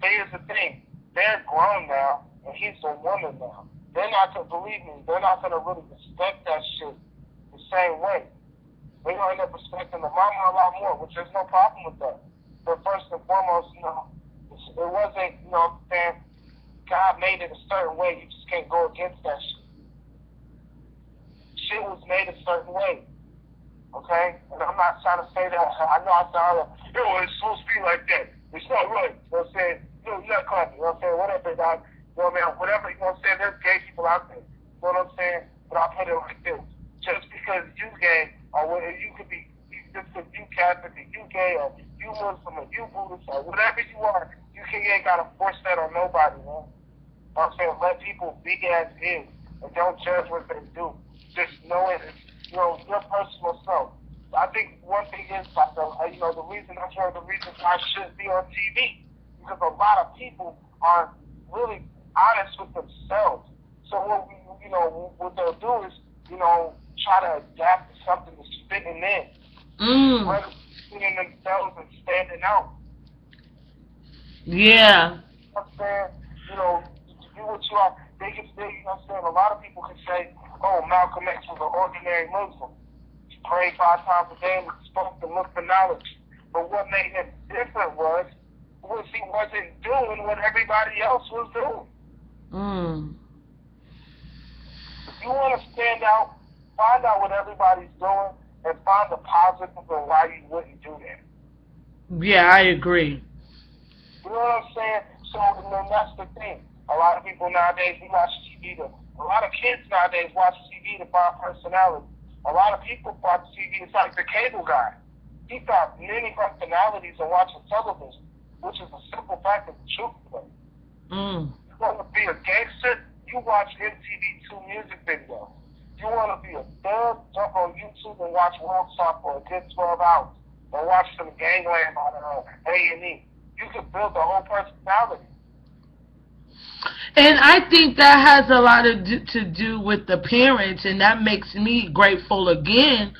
Here's the thing. They're grown now, and he's a woman now. They're not going to, believe me, they're not going to really respect that shit the same way. They're going to end up respecting the mama a lot more, which there's no problem with that. But first and foremost, it wasn't, what I'm saying, God made it a certain way. You just can't go against that shit. Shit was made a certain way, okay? And I'm not trying to say that. I know I sound like, it's supposed to be like that. It's not right. You know what I'm saying? You're not clapping. You know what I'm saying? Whatever, dog. You know what I mean? Whatever, you know what I'm saying? There's gay people out there. You know what I'm saying? But I'll put it like this. Just because you gay, or you could be, just because you Catholic, or you gay, or you Muslim, or you Buddhist, or whatever you are, you ain't got to force that on nobody, man. You know what I'm saying? Let people be as is, and don't judge what they do. Just know it, your personal self. I think one thing is, like, that's one of the reasons why I shouldn't be on TV, because a lot of people aren't really honest with themselves. So what they'll do is, try to adapt to something that's fitting in, rather than fitting themselves and standing out. Yeah. You know what I'm saying? To do what you are. They can say, you know what I'm saying? A lot of people can say, oh, Malcolm X was an ordinary Muslim. He prayed 5 times a day and spoke and looked for knowledge. But what made him different was he wasn't doing what everybody else was doing. If you want to stand out, find out what everybody's doing and find the positive and why you wouldn't do that. Yeah, I agree. You know what I'm saying? So then that's the thing. A lot of people nowadays, we watch TV a lot of kids nowadays watch TV to find personality. A lot of people watch TV. It's like the cable guy. He found many personalities in watching television, which is a simple fact of the truth today. You want to be a gangster, you watch MTV2 music videos. You want to be a thug, jump on YouTube and watch World Star for a good 12 hours. Or watch some Gangland on A&E. You can build the whole personality. And I think that has a lot to do with the parents, and that makes me grateful again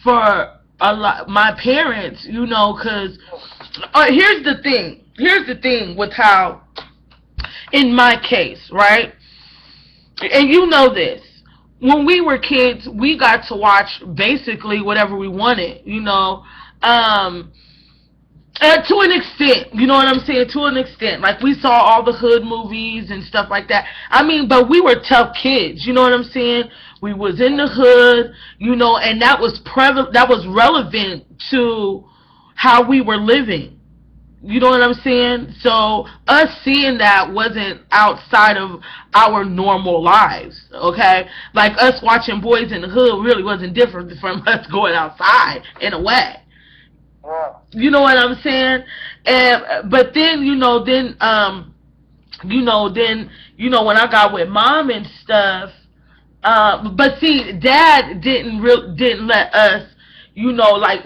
for my parents, because here's the thing with how, in my case, right, and you know this, when we were kids, we got to watch basically whatever we wanted, you know. To an extent, you know what I'm saying? To an extent. Like, we saw all the hood movies and stuff like that. I mean, but we were tough kids, you know what I'm saying? We was in the hood, you know, and that was relevant to how we were living. You know what I'm saying? So us seeing that wasn't outside of our normal lives, okay? Like, us watching Boys in the Hood really wasn't different from us going outside in a way. Yeah. You know what I'm saying? And but then when I got with mom and stuff, but see, dad didn't let us, you know, like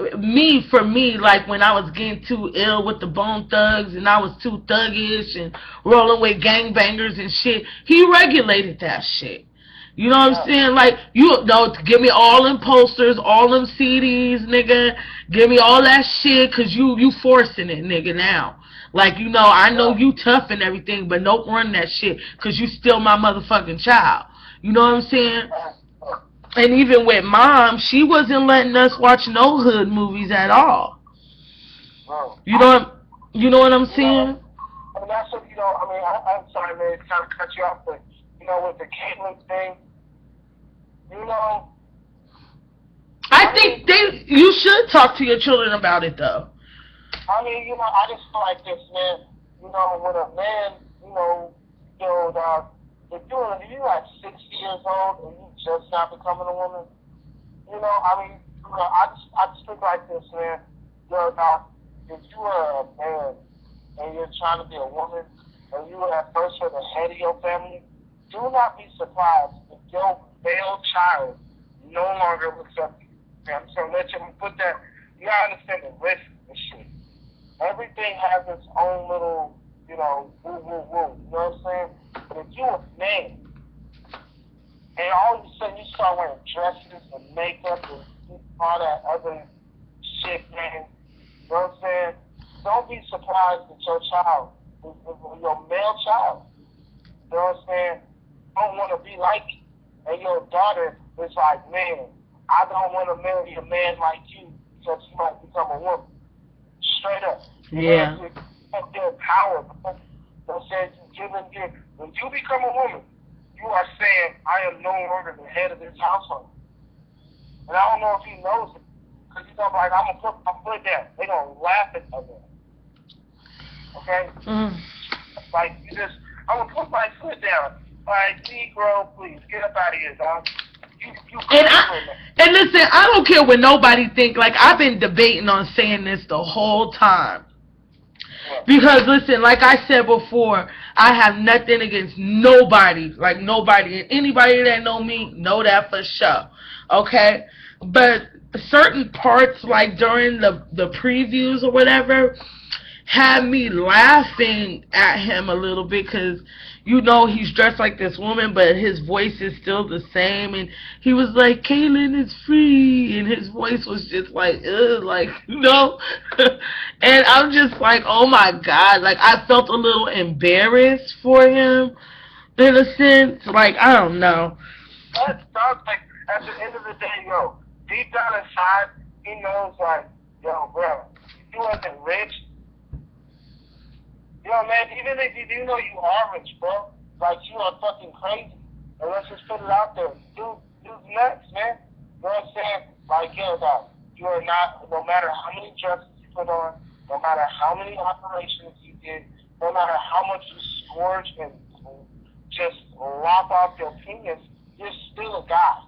for me, like when I was getting too ill with the Bone Thugs and I was too thuggish and rolling with gangbangers and shit, he regulated that shit. You know what I'm saying? Like, you know, give me all them posters, all them CDs, nigga. Give me all that shit, cause you forcing it, nigga, now. Like, you know, I know you tough and everything, but don't run that shit, cause you still my motherfucking child. You know what I'm saying? And even with mom, she wasn't letting us watch no hood movies at all. You know what I'm saying? I mean, that's what, you know, I mean, I'm sorry, man, to kind of cut you off, but, you know, with the Caitlyn thing, you know. I think you should talk to your children about it, though. I mean, you know, I just feel like this, man. You know, when a man, you know, if you're like 60 years old and you just not becoming a woman, you know, I mean, you know, I just think like this, man. You know, now, if you are a man and you're trying to be a woman and you at first were the head of your family, do not be surprised if your male child no longer looks up to you. Okay? I'm just going to let you put that. You got to understand the risk and shit. Everything has its own little, you know, woo, woo, woo. You know what I'm saying? But if you're a man and all of a sudden you start wearing dresses and makeup and all that other shit, man, you know what I'm saying? Don't be surprised that your child, your male child, you know what I'm saying, don't want to be like you. And your daughter is like, man, I don't want to marry a man like you because you might become a woman. Straight up. Yeah. You have their power. They said, when you become a woman, you are saying, I am no longer the head of this household. And I don't know if he knows it. Because he's going to be like, I'm going to put my foot down. They're going to laugh at that. Okay? Like, I'm going to put my foot down. Like, Negro, please, get up out of here, dog. And listen, I don't care what nobody think. Like, I've been debating on saying this the whole time. Because, listen, like I said before, I have nothing against nobody. Like, nobody. And anybody that know me know that for sure. Okay? But certain parts, like during the previews or whatever, had me laughing at him a little bit because, you know, he's dressed like this woman, but his voice is still the same. And he was like, Caitlyn is free. And his voice was just like, ugh, like, you know. And I'm just like, oh, my God. Like, I felt a little embarrassed for him in a sense. Like, I don't know. That sounds like, at the end of the day, yo, deep down inside, he knows, like, yo, bro, if you wasn't rich, yo, man, even if you know you are rich, bro, like, you are fucking crazy. And let's just put it out there. Dude's nuts, man. You know what I'm saying? Like, yo, dog, you are not, no matter how many dresses you put on, no matter how many operations you did, no matter how much you scourge and just lop off your penis, you're still a guy.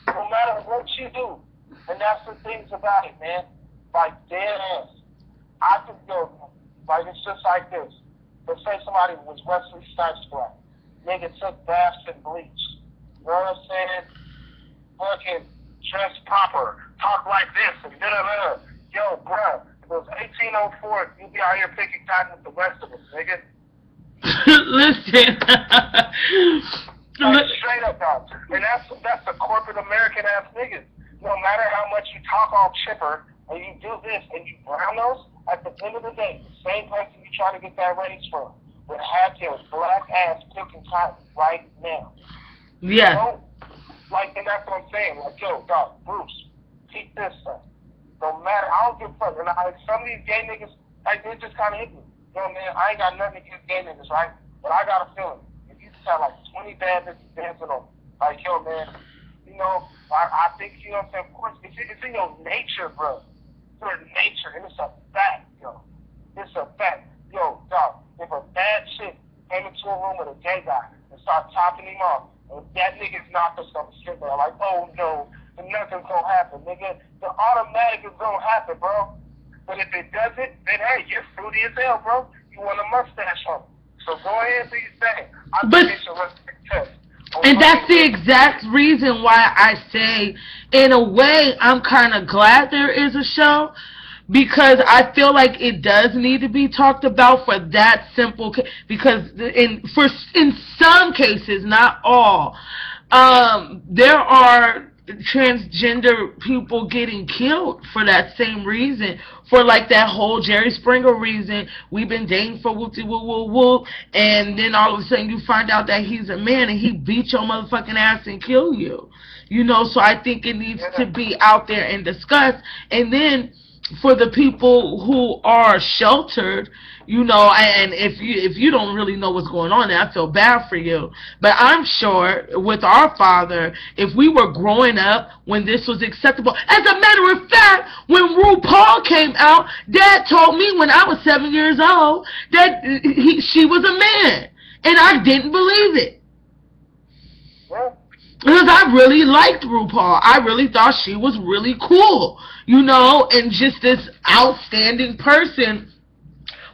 No matter what you do. And that's the things about it, man. Like, dead ass. I could go, like, it's just like this. Let's say somebody was Wesley Snipes black. Nigga took baths and bleach. You know what I'm saying? Fucking dress proper. Talk like this and da-da-da. Yo, bro, if it was 1804, you'd be out here picking cotton with the rest of us, nigga. Listen. Like, straight up, dog. And that's the corporate American ass niggas. No matter how much you talk all chipper and you do this and you brown nose, at the end of the day, the same person you try to get that raise from would have your black ass picking cotton right now. Yeah. Like, and that's what I'm saying. Like, yo, dog, Bruce, keep this stuff. Don't matter. I don't give a fuck. And some of these gay niggas, like, they're just kind of ignorant. You know what I mean? I ain't got nothing against gay niggas, right? But I got a feeling. If you just have like 20 bad bitches dancing on, like, yo, man, you know, I think, you know what I'm saying? Of course, it's in your nature, bro. It's your nature, and it's a fact, yo. It's a fact. Yo, dog, if a bad chick came into a room with a gay guy and started topping him off, and that nigga's not just gonna sit there like, oh no, nothing's gonna happen, nigga. The automatic is gonna happen, bro. But if it doesn't, then hey, you're fruity as hell, bro. You want a mustache on. So go ahead and do your thing. I think it's a respect test. And that's the exact reason why I say, in a way, I'm kind of glad there is a show, because I feel like it does need to be talked about for that simple, because in some cases, not all, there are transgender people getting killed for that same reason, for like that whole Jerry Springer reason. We've been dating for whoopty whoop whoop whoop, and then all of a sudden you find out that he's a man and he beat your motherfucking ass and kill you. You know, so I think it needs to be out there and discussed. And then for the people who are sheltered, you know, and if you don't really know what's going on, I feel bad for you. But I'm sure with our father, if we were growing up when this was acceptable, as a matter of fact, when RuPaul came out, Dad told me when I was 7 years old that she was a man, and I didn't believe it. Because I really liked RuPaul. I really thought she was really cool, you know, and just this outstanding person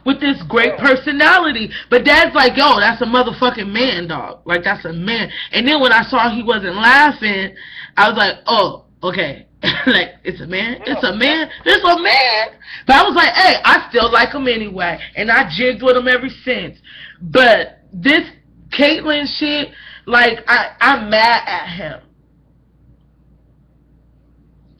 with this great personality. But Dad's like, yo, that's a motherfucking man, dog. Like, that's a man. And then when I saw he wasn't laughing, I was like, oh, okay. Like, it's a man? It's a man? It's a man? But I was like, hey, I still like him anyway. And I jigged with him ever since. But this Caitlyn shit, like, I'm mad at him.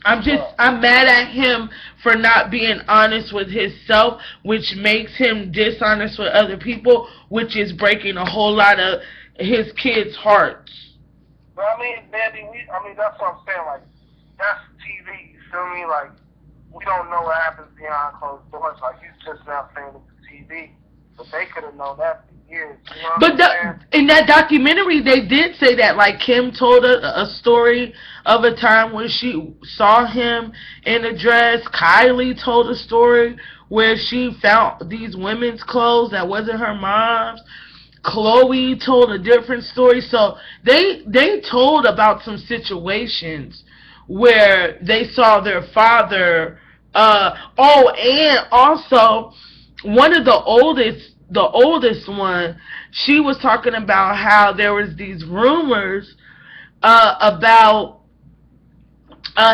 I'm mad at him for not being honest with himself, which makes him dishonest with other people, which is breaking a whole lot of his kids' hearts. But I mean, Mandy, that's what I'm saying. Like, that's TV. You feel me? Like, we don't know what happens behind closed doors. Like, you just now saying it's TV, but they could have known that for years. You know what I'm saying? In that documentary, they did say that. Like, Kim told a story of a time when she saw him in a dress. Kylie told a story where she found these women's clothes that wasn't her mom's. Chloe told a different story. So they told about some situations where they saw their father. And also one of the oldest one, she was talking about how there was these rumors about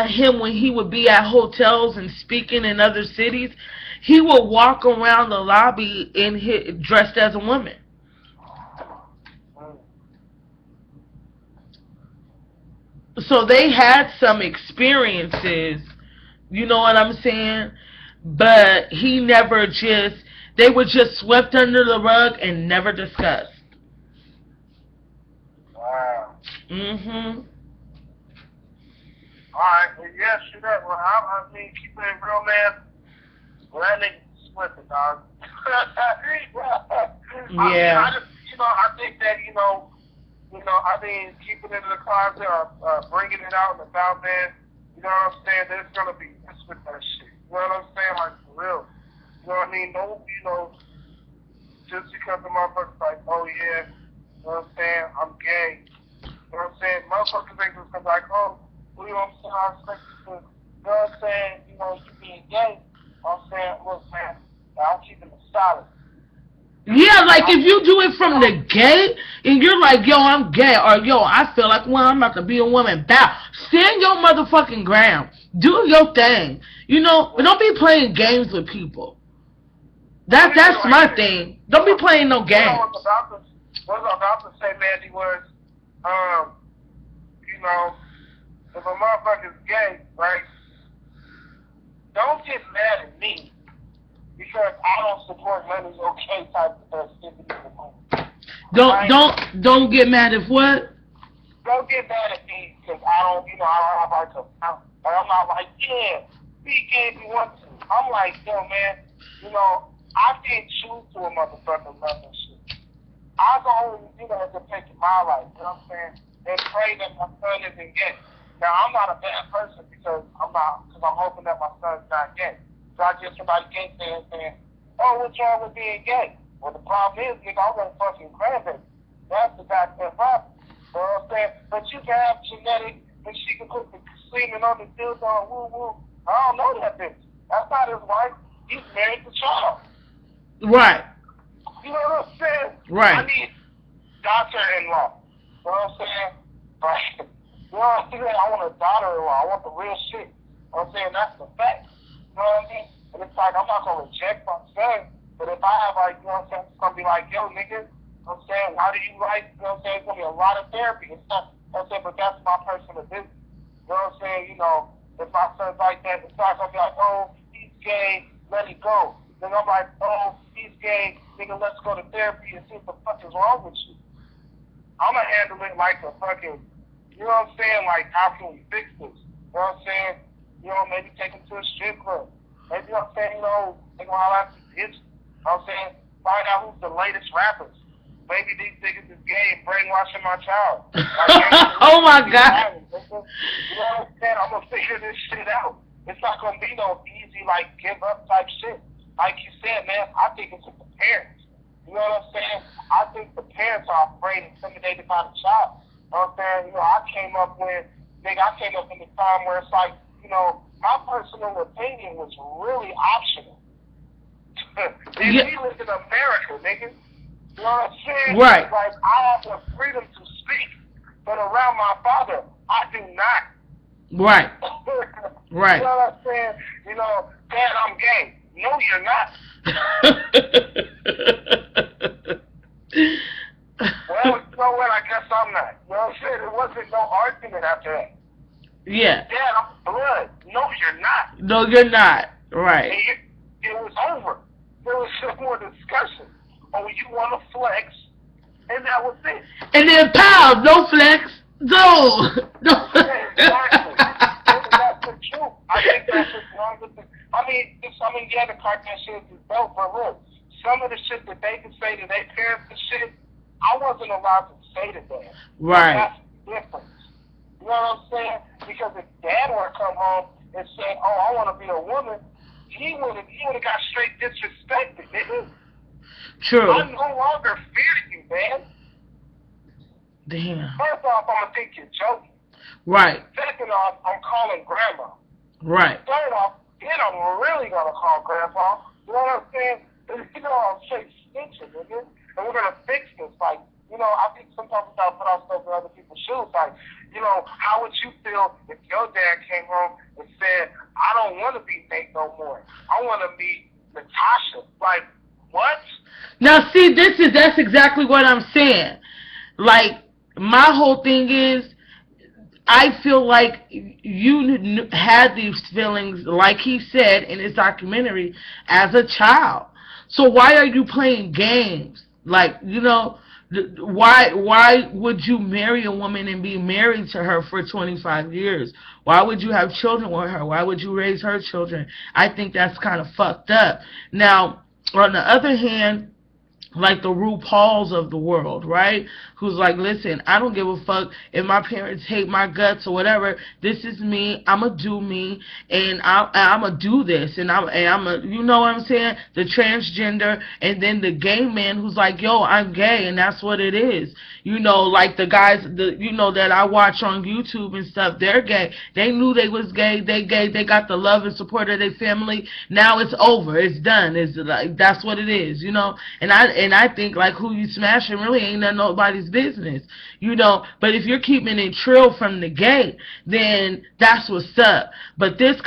him when he would be at hotels and speaking in other cities. He would walk around the lobby dressed as a woman. So they had some experiences, you know what I'm saying? But he never they were just swept under the rug and never discussed. Wow. Mm-hmm. Alright, well, yeah, shoot up. Well, I mean, keep it real, man. Well, that nigga slipping, dog. Yeah. I just, I think that, I mean, keeping it in the closet or bringing it out in the foul bed, you know what I'm saying? There's going to be this with that shit. You know what I'm saying? Like, for real. You know what I mean? No, just because the motherfucker's like, oh, yeah, you know what I'm saying? I'm gay. You know what I'm saying? Motherfuckers ain't just come like, oh, well, you know what I'm saying? I expect you to, you know what I'm saying? You being gay. I'm saying, look, man, I'm keeping it solid. Yeah, like if you do it from the gate and you're like, yo, I'm gay, or yo, I feel like, well, I'm about to be a woman. Bow. Stand your motherfucking ground. Do your thing. But don't be playing games with people. That's my thing. Don't be playing no games. What I was about to say, Mandy, was, if a motherfucker's gay, right, don't get mad at me. Because I don't support money's okay type of activity. Don't get mad at what? don't get mad at me because I don't, you know, I don't have like I'm not like, yeah, he gave me one to. I'm like, yo, man, you know, I can't choose to a motherfucker love and shit. I can only, you know, depict my life, you know what I'm saying? And pray that my son isn't gay. Now, I'm not a bad person because I'm hoping that my son's not gay. So I get somebody gay saying, oh, what's wrong with being gay? Well, the problem is, nigga, I want fucking grandbaby. That's the goddamn problem. You know what I'm saying? But you can have genetic, and she can put the semen on the dildo and woo-woo. I don't know that bitch. That's not his wife. He's married the child. Right. You know what I'm saying? Right. I need daughter-in-law. You know what I'm saying? Like, you know what I'm saying? I want a daughter-in-law. I want the real shit. You know what I'm saying? That's the fact. You know what I mean? And it's like, I'm not going to reject my son, but if I have, like, you know what I'm saying, it's going to be like, yo, nigga, you know what I'm saying, how do you like, you know what I'm saying, it's going to be a lot of therapy. It's not, you know what I'm saying, but that's my personal business. You know what I'm saying? You know, if my son's like that, it's not going to be like, oh, he's gay, let it go. Then I'm like, oh, he's gay, nigga, let's go to therapy and see what the fuck is wrong with you. I'm going to handle it like a fucking, you know what I'm saying, like, how can we fix this? You know what I'm saying? You know, maybe take him to a strip club. Maybe, you know what I'm saying, you know, take him out after hits. You know what I'm saying? Find out who's the latest rappers. Maybe these niggas is gay and brainwashing my child. Like, oh my God. You know what I'm saying? I'm going to figure this shit out. It's not going to be no easy, like, give up type shit. Like you said, man, I think it's with the parents. You know what I'm saying? I think the parents are afraid and intimidated by the child. You know what I'm saying? You know, I came up in the time where it's like, you know, my personal opinion was really optional. And we live in America, nigga. You know what I'm saying? Right. Like, I have the freedom to speak, but around my father, I do not. Right. Right. You know what I'm saying? You know, Dad, I'm gay. No, you're not. Well, you know what? I guess I'm not. You know what I'm saying? There wasn't no argument after that. Yeah. Dad, I'm blood. No, you're not. No, you're not. Right. It was over. There was some more discussion. Oh, you want to flex, and that was it. And then pow, no flex. No. No. Exactly. That's the truth. I think that's what's wrong with it. Yeah, the Kardashians is dope, but look, some of the shit that they can say to their parents and shit, I wasn't allowed to say to them. Right. That's the difference. You know what I'm saying? Because if Dad were to come home and say, oh, I want to be a woman, he would have got straight disrespected, nigga. True. I no longer fear you, man. Damn. First off, I'm going to think you're joking. Right. Second off, I'm calling Grandma. Right. Third off, then I'm really going to call Grandpa. You know what I'm saying? You know, I'm straight snitching, nigga. And we're going to fix this. Like, you know, I think sometimes we got to put ourselves in other people's shoes. Like, you know, how would you feel if your dad came home and said, I don't want to be Nate no more. I want to be Natasha. Like, what? Now, see, that's exactly what I'm saying. Like, my whole thing is, I feel like you had these feelings, like he said in his documentary, as a child. So why are you playing games? Like, you know, why would you marry a woman and be married to her for 25 years? Why would you have children with her? Why would you raise her children? I think that's kind of fucked up. Now, on the other hand, like the RuPauls of the world, right? Who's like, listen, I don't give a fuck if my parents hate my guts or whatever. This is me. I'ma do me, and I'ma do this, and I'm you know what I'm saying? The transgender, and then the gay man who's like, yo, I'm gay, and that's what it is. You know, like the guys, you know, that I watch on YouTube and stuff, they're gay. They knew they was gay. They gay. They got the love and support of their family. Now it's over. It's done. It's like, that's what it is, you know. And I think, like, who you smashing really ain't none nobody's business, you know. But if you're keeping it trill from the gate, then that's what's up. But this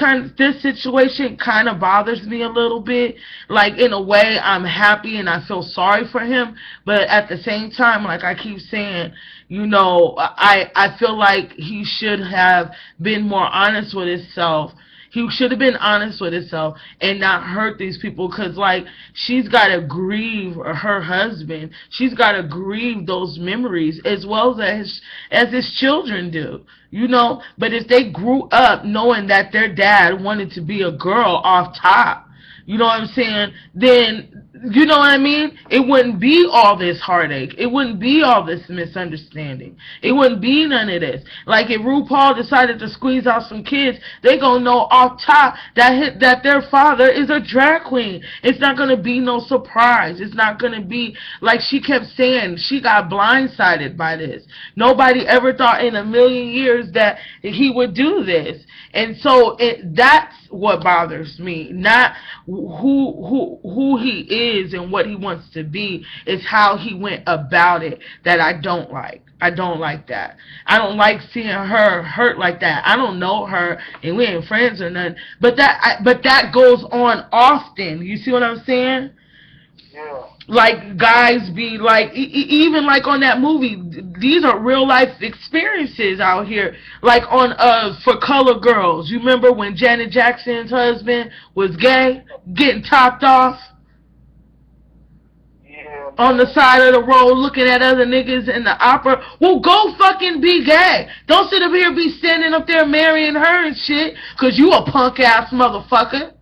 situation kind of bothers me a little bit. Like, in a way, I'm happy and I feel sorry for him. But at the same time, like I keep saying, you know, I feel like he should have been more honest with himself. He should have been honest with himself and not hurt these people, because, like, she's got to grieve her husband. She's got to grieve those memories as well as his children do, you know. But if they grew up knowing that their dad wanted to be a girl off top, you know what I'm saying, then, you know what I mean, it wouldn't be all this heartache. It wouldn't be all this misunderstanding. It wouldn't be none of this. Like, if RuPaul decided to squeeze out some kids, they gonna know off top that their father is a drag queen. It's not gonna be no surprise. It's not gonna be, like she kept saying, she got blindsided by this. Nobody ever thought in a million years that he would do this. And so that's what bothers me, not who he is and what he wants to be. It's how he went about it that I don't like. I don't like that. I don't like seeing her hurt like that. I don't know her, and we ain't friends or nothing. But that goes on often. You see what I'm saying? Yeah. Like, guys be like, even like on that movie, these are real life experiences out here. Like on For Color Girls, you remember when Janet Jackson's husband was gay, getting topped off? Yeah. On the side of the road looking at other niggas in the opera. Well, go fucking be gay. Don't sit up here be standing up there marrying her and shit, cause you a punk ass motherfucker.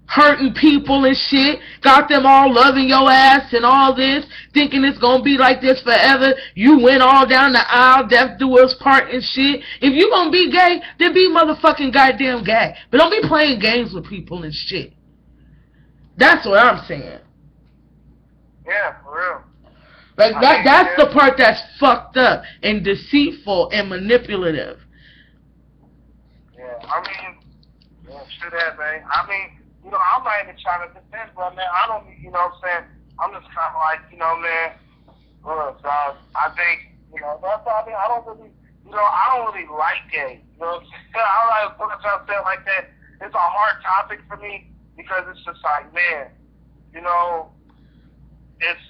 Hurting people and shit, got them all loving your ass and all this, thinking it's gonna be like this forever. You went all down the aisle, death do us part and shit. If you gonna be gay, then be motherfucking goddamn gay. But don't be playing games with people and shit. That's what I'm saying. Yeah, for real. Like, that's the part that's fucked up and deceitful and manipulative. Yeah, I mean, yeah, true that, man. I mean, you know, I'm not even trying to defend, but man, I don't, you know what I'm saying? I'm just kind of like, you know, man, look, dog, I think, you know, that's why I mean, I don't really like gay. You know what I'm saying? I don't like when I say it like that. It's a hard topic for me because it's just like, man, you know, it's,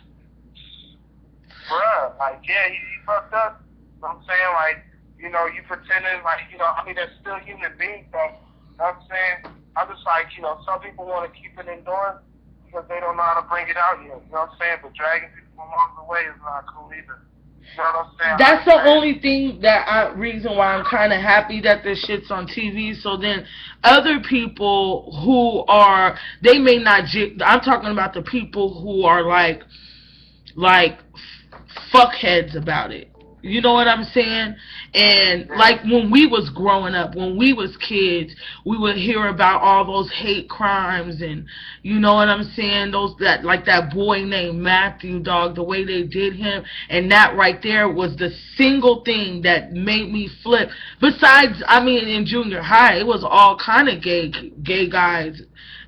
bruh, like, yeah, you fucked up. You know what I'm saying? Like, you know, you pretending like, you know, I mean, there's still human beings that, you know what I'm saying? I'm just like, you know, some people want to keep it indoors because they don't know how to bring it out here. You know what I'm saying? But dragging people along the way is not cool either. You know what I'm saying? That's the only thing reason why I'm kind of happy that this shit's on TV. So then other people who are, they may not, I'm talking about the people who are like fuckheads about it. You know what I'm saying? And like when we was growing up, when we was kids, we would hear about all those hate crimes and, you know what I'm saying, that boy named Matthew, dog, the way they did him, and that right there was the single thing that made me flip. Besides, I mean, in junior high, it was all kind of gay guys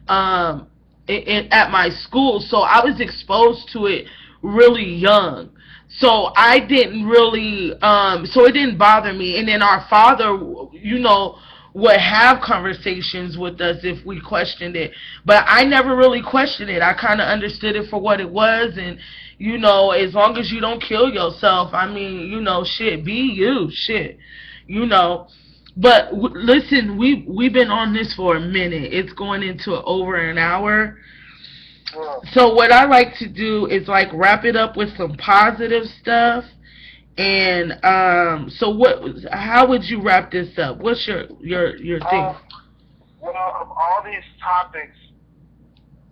at my school, so I was exposed to it really young. So I didn't really, so it didn't bother me. And then our father, you know, would have conversations with us if we questioned it. But I never really questioned it. I kind of understood it for what it was. And, you know, as long as you don't kill yourself, I mean, you know, shit, be you, shit, you know. But listen, we've been on this for a minute. It's going into over an hour. So what I like to do is like wrap it up with some positive stuff. And so how would you wrap this up? What's your thing? Well, of all these topics,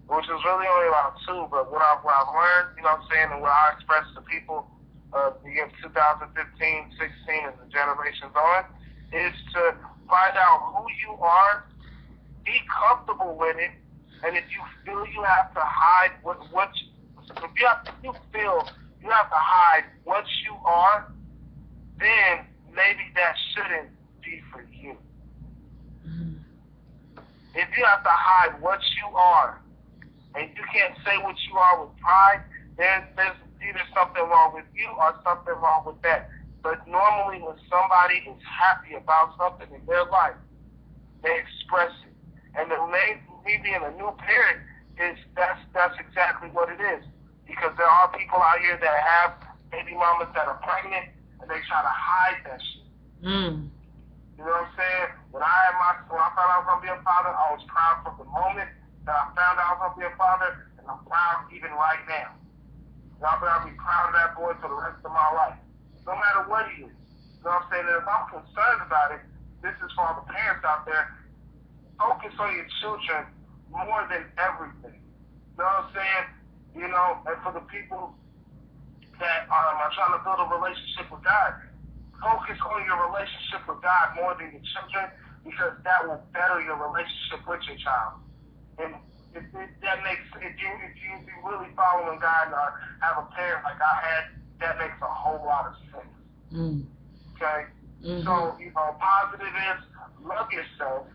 which is really only about two, but what I've learned, you know what I'm saying, and what I express to people of the year 2015, 16, and the generations on, is to find out who you are, be comfortable with it. And if you feel you have to hide what you feel you have to hide what you are, then maybe that shouldn't be for you. If you have to hide what you are, and you can't say what you are with pride, there's either something wrong with you or something wrong with that. But normally when somebody is happy about something in their life, they express it. And me being a new parent, that's exactly what it is. Because there are people out here that have baby mamas that are pregnant and they try to hide that shit. You know what I'm saying? When I found out I was gonna be a father, I was proud from the moment that I found out I was gonna be a father, and I'm proud even right now. And I'll be proud of that boy for the rest of my life, no matter what he is. You know what I'm saying? And if I'm concerned about it, this is for all the parents out there. Focus on your children more than everything. You know what I'm saying? You know, and for the people that are trying to build a relationship with God, focus on your relationship with God more than your children, because that will better your relationship with your child. And if you really following God and have a parent like I had, that makes a whole lot of sense. Okay? So, you know, positive is love yourself.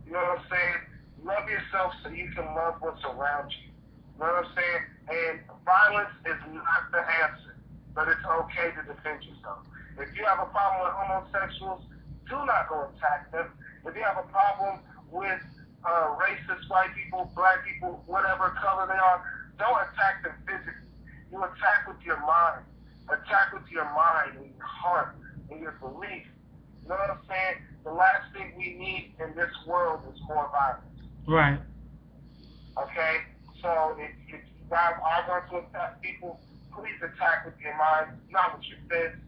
You know what I'm saying? Love yourself so you can love what's around you. You know what I'm saying? And violence is not the answer, but it's okay to defend yourself. If you have a problem with homosexuals, do not go attack them. If you have a problem with racist white people, black people, whatever color they are, don't attack them physically. You attack with your mind. Attack with your mind and your heart and your belief. You know what I'm saying? The last thing we need in this world is more violence. Right. Okay? So if you guys are going to attack people, please attack with your mind, not with your fists.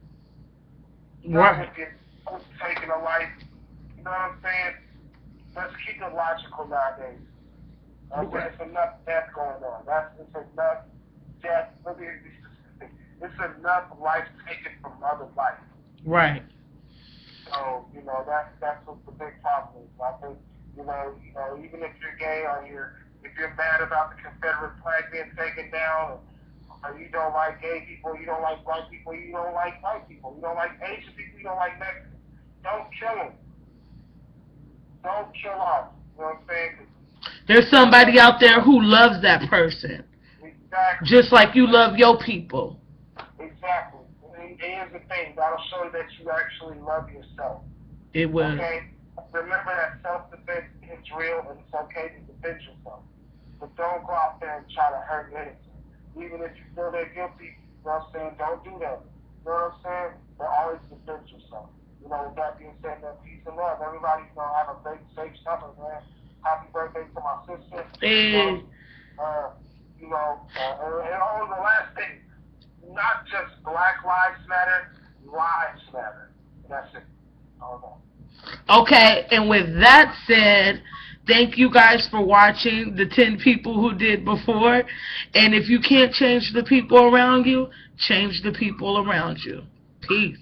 Not with your taking a life. You know what I'm saying? Let's keep it logical nowadays. There's enough death going on. It's enough death. Let me be specific. It's enough life taken from other life. Right. So, you know, that's what the big problem is. I think, you know, even if you're gay or if you're mad about the Confederate flag being taken down, or you don't like gay people, you don't like black people, you don't like white people, you don't like Asian people, you don't like Mexicans, don't kill them. Don't kill off. You know what I'm saying? There's somebody out there who loves that person. Exactly. Just like you love your people. Exactly. And here's the thing. That'll show that you actually love yourself. It will. Okay? Remember that self-defense is real, and it's okay to defend yourself. But don't go out there and try to hurt innocent. Even if you feel they're guilty, you know what I'm saying? Don't do that. You know what I'm saying? But always defend yourself. You know, with that being said, man, peace and love. Everybody's going to have a great, safe summer, man. Happy birthday to my sister. Hey. You know, and on the last thing, not just Black Lives Matter, lives matter. And that's it. Okay, and with that said, thank you guys for watching the 10 people who did before. And if you can't change the people around you, change the people around you. Peace.